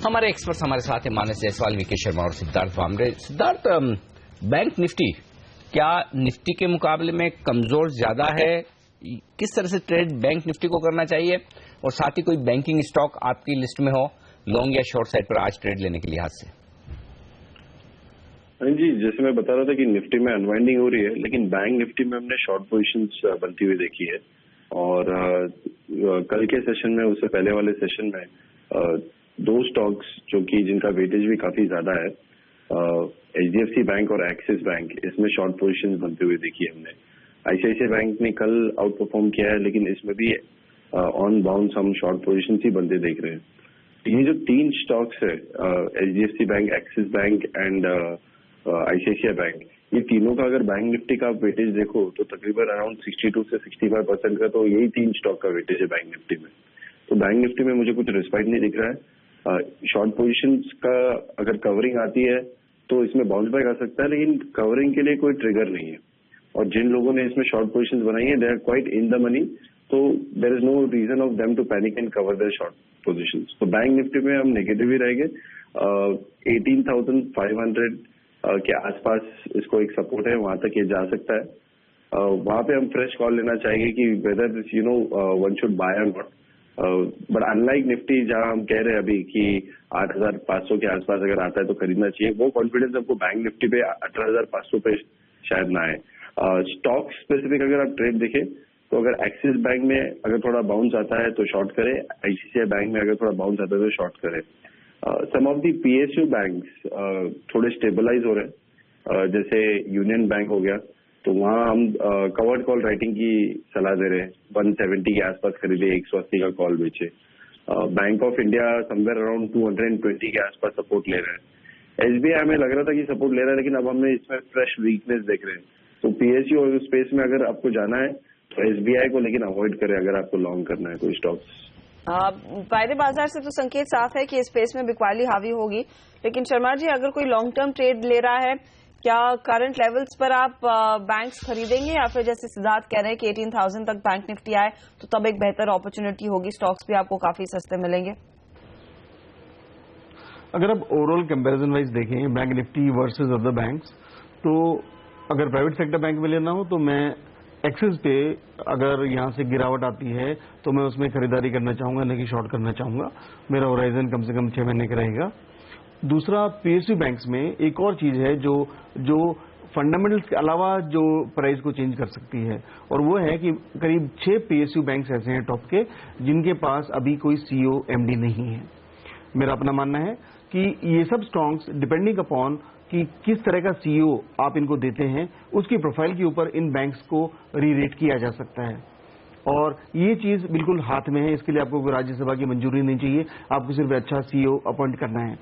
हमारे एक्सपर्ट्स हमारे साथ हैं मानस जायसवाल, वीके शर्मा और सिद्धार्थ भामरे। सिद्धार्थ, बैंक निफ्टी क्या निफ्टी के मुकाबले में कमजोर ज्यादा है? किस तरह से ट्रेड बैंक निफ्टी को करना चाहिए? और साथ ही कोई बैंकिंग स्टॉक आपकी लिस्ट में हो लॉन्ग या शॉर्ट साइड पर आज ट्रेड लेने के लिहाज से? हाँ जी, जैसे मैं बता रहा था कि निफ्टी में अनवाइंडिंग हो रही है, लेकिन बैंक निफ्टी में हमने शॉर्ट पोजीशंस बनती हुई देखी है। और कल के सेशन में, उससे पहले वाले सेशन में दो स्टॉक्स जो कि जिनका वेटेज भी काफी ज्यादा है, HDFC बैंक और एक्सिस बैंक, इसमें शॉर्ट पोजीशंस बनते हुए देखी है हमने। ICICI बैंक ने कल आउट परफॉर्म किया है, लेकिन इसमें भी ऑन बाउंस हम शॉर्ट पोजीशंस ही बनते देख रहे हैं। ये जो तीन स्टॉक्स है, HDFC bank, axis bank and ICICI bank, ये तीनों का अगर बैंक निफ्टी का वेटेज देखो तो तकरीबन अराउंड 62 से 65% का तो यही तीन स्टॉक का वेटेज है बैंक निफ्टी में। तो बैंक निफ्टी में मुझे कुछ रिस्पाइट नहीं दिख रहा है। शॉर्ट पोजीशंस का अगर कवरिंग आती है तो इसमें बाउंस बैक आ सकता है, लेकिन कवरिंग के लिए कोई ट्रिगर नहीं है। और जिन लोगों ने इसमें शॉर्ट पोजीशंस बनाई है, they are quite in the money, तो there is no reason of them to panic and cover their short positions. तो बैंक निफ्टी में हम नेगेटिव ही रहेंगे। 18,500 के आसपास इसको एक सपोर्ट है, वहां तक ये जा सकता है। वहां पे हम फ्रेश कॉल लेना चाहेंगे कि वेदर वन शुड बाय और नॉट। बट अनलाइक निफ्टी, जहां हम कह रहे हैं अभी कि 8,500 के आसपास अगर आता है तो खरीदना चाहिए, वो कॉन्फिडेंस आपको बैंक निफ्टी पे 18,500 पे शायद ना आए। स्टॉक स्पेसिफिक अगर आप ट्रेड देखें तो अगर एक्सिस बैंक में अगर थोड़ा बाउंस आता है तो शॉर्ट करें, ICICI बैंक में अगर थोड़ा बाउंस आता है तो शॉर्ट करें। सम ऑफ दी PSU बैंक्स थोड़े स्टेबलाइज हो रहे हैं, जैसे यूनियन बैंक हो गया, तो वहां हम कवर्ड कॉल राइटिंग की सलाह दे रहे हैं। 170 के आसपास खरीदे, 180 का कॉल बेचे। Bank of India somewhere around 220 के आसपास सपोर्ट ले रहे हैं। SBI हमें लग रहा था कि सपोर्ट ले रहा है, लेकिन अब हमने इसमें फ्रेश वीकनेस देख रहे हैं। तो PSU और स्पेस में अगर आपको जाना है तो SBI को लेकिन अवॉइड करें अगर आपको लॉन्ग करना है कोई स्टॉक्स। वायदे बाजार से तो संकेत साफ है कि स्पेस में बिकवाली हावी होगी, लेकिन शर्मा जी अगर कोई लॉन्ग टर्म ट्रेड ले रहा है, क्या करंट लेवल्स पर आप बैंक्स खरीदेंगे, या फिर जैसे सिद्धार्थ कह रहे हैं कि 18,000 तक बैंक निफ्टी आए तो तब एक बेहतर अपॉर्चुनिटी होगी, स्टॉक्स भी आपको काफी सस्ते मिलेंगे? अगर आप ओवरऑल कंपैरिजन वाइज देखें bank Nifty versus other banks, तो अगर प्राइवेट सेक्टर बैंक में लेना हो तो मैं एक्सिस पे अगर यहां से गिरावट आती है तो मैं उसमें खरीदारी करना चाहूंगा, न कि शॉर्ट करना चाहूंगा। मेरा होराइजन कम से कम 6 महीने का रहेगा। दूसरा, PSU बैंक्स में एक और चीज है जो फंडामेंटल्स के अलावा जो प्राइस को चेंज कर सकती है, और वो है कि करीब 6 PSU बैंक्स ऐसे हैं टॉप के जिनके पास अभी कोई CEO MD नहीं है। मेरा अपना मानना है कि ये सब स्टॉक्स डिपेंडिंग अपॉन कि किस तरह का CEO आप इनको देते हैं, उसकी प्रोफाइल के ऊपर इन बैंक्स को री रेट किया जा सकता है। और ये चीज बिल्कुल हाथ में है, इसके लिए आपको राज्यसभा की मंजूरी नहीं चाहिए, आपको सिर्फ अच्छा सीईओ अपॉइंट करना है।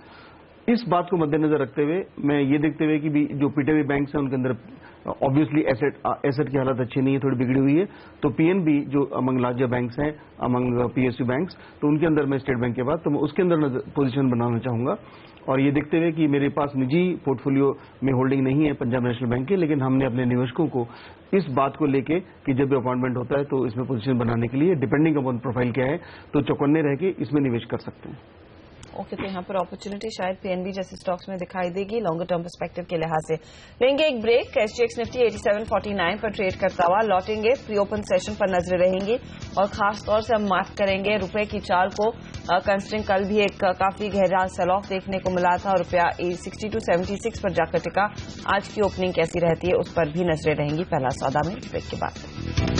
इस बात को मद्देनजर रखते हुए मैं ये देखते हुए कि भी जो पिटे हुए बैंक्स हैं उनके अंदर ऑब्वियसली एसेट की हालत अच्छी नहीं है, थोड़ी बिगड़ी हुई है, तो पीएनबी जो अमंग लार्जर बैंक्स हैं, अमंग पीएसयू बैंक्स, तो उनके अंदर मैं स्टेट बैंक के बाद तो मैं उसके अंदर पोजीशन बनाना चाहूंगा। और ये देखते हुए कि मेरे पास निजी पोर्टफोलियो में होल्डिंग नहीं है पंजाब नेशनल बैंक की, लेकिन हमने अपने निवेशकों को इस बात को लेके कि जब भी अपॉइंटमेंट होता है तो इसमें पोजीशन बनाने के लिए डिपेंडिंग अपॉन प्रोफाइल क्या है तो चौकन्ने रह के इसमें निवेश कर सकते हैं। ओके, तो यहाँ पर अपॉर्चुनिटी शायद पीएनबी जैसे स्टॉक्स में दिखाई देगी लॉन्गर टर्म पर्सपेक्टिव के लिहाज से। लेंगे एक ब्रेक। एसजीएक्स निफ्टी 8749 पर ट्रेड करता हुआ लौटेंगे, प्री ओपन सेशन पर नजरें रहेंगी और खास तौर से हम मार्क करेंगे रुपए की चाल को, कंसिडरिंग कल भी एक काफी गहरा सेल ऑफ देखने को मिला था और रुपया 62.76 पर जाकर टिका। आज की ओपनिंग कैसी रहती है उस पर भी नजरें रहेंगी। पहला सौदा में ब्रेक के बाद।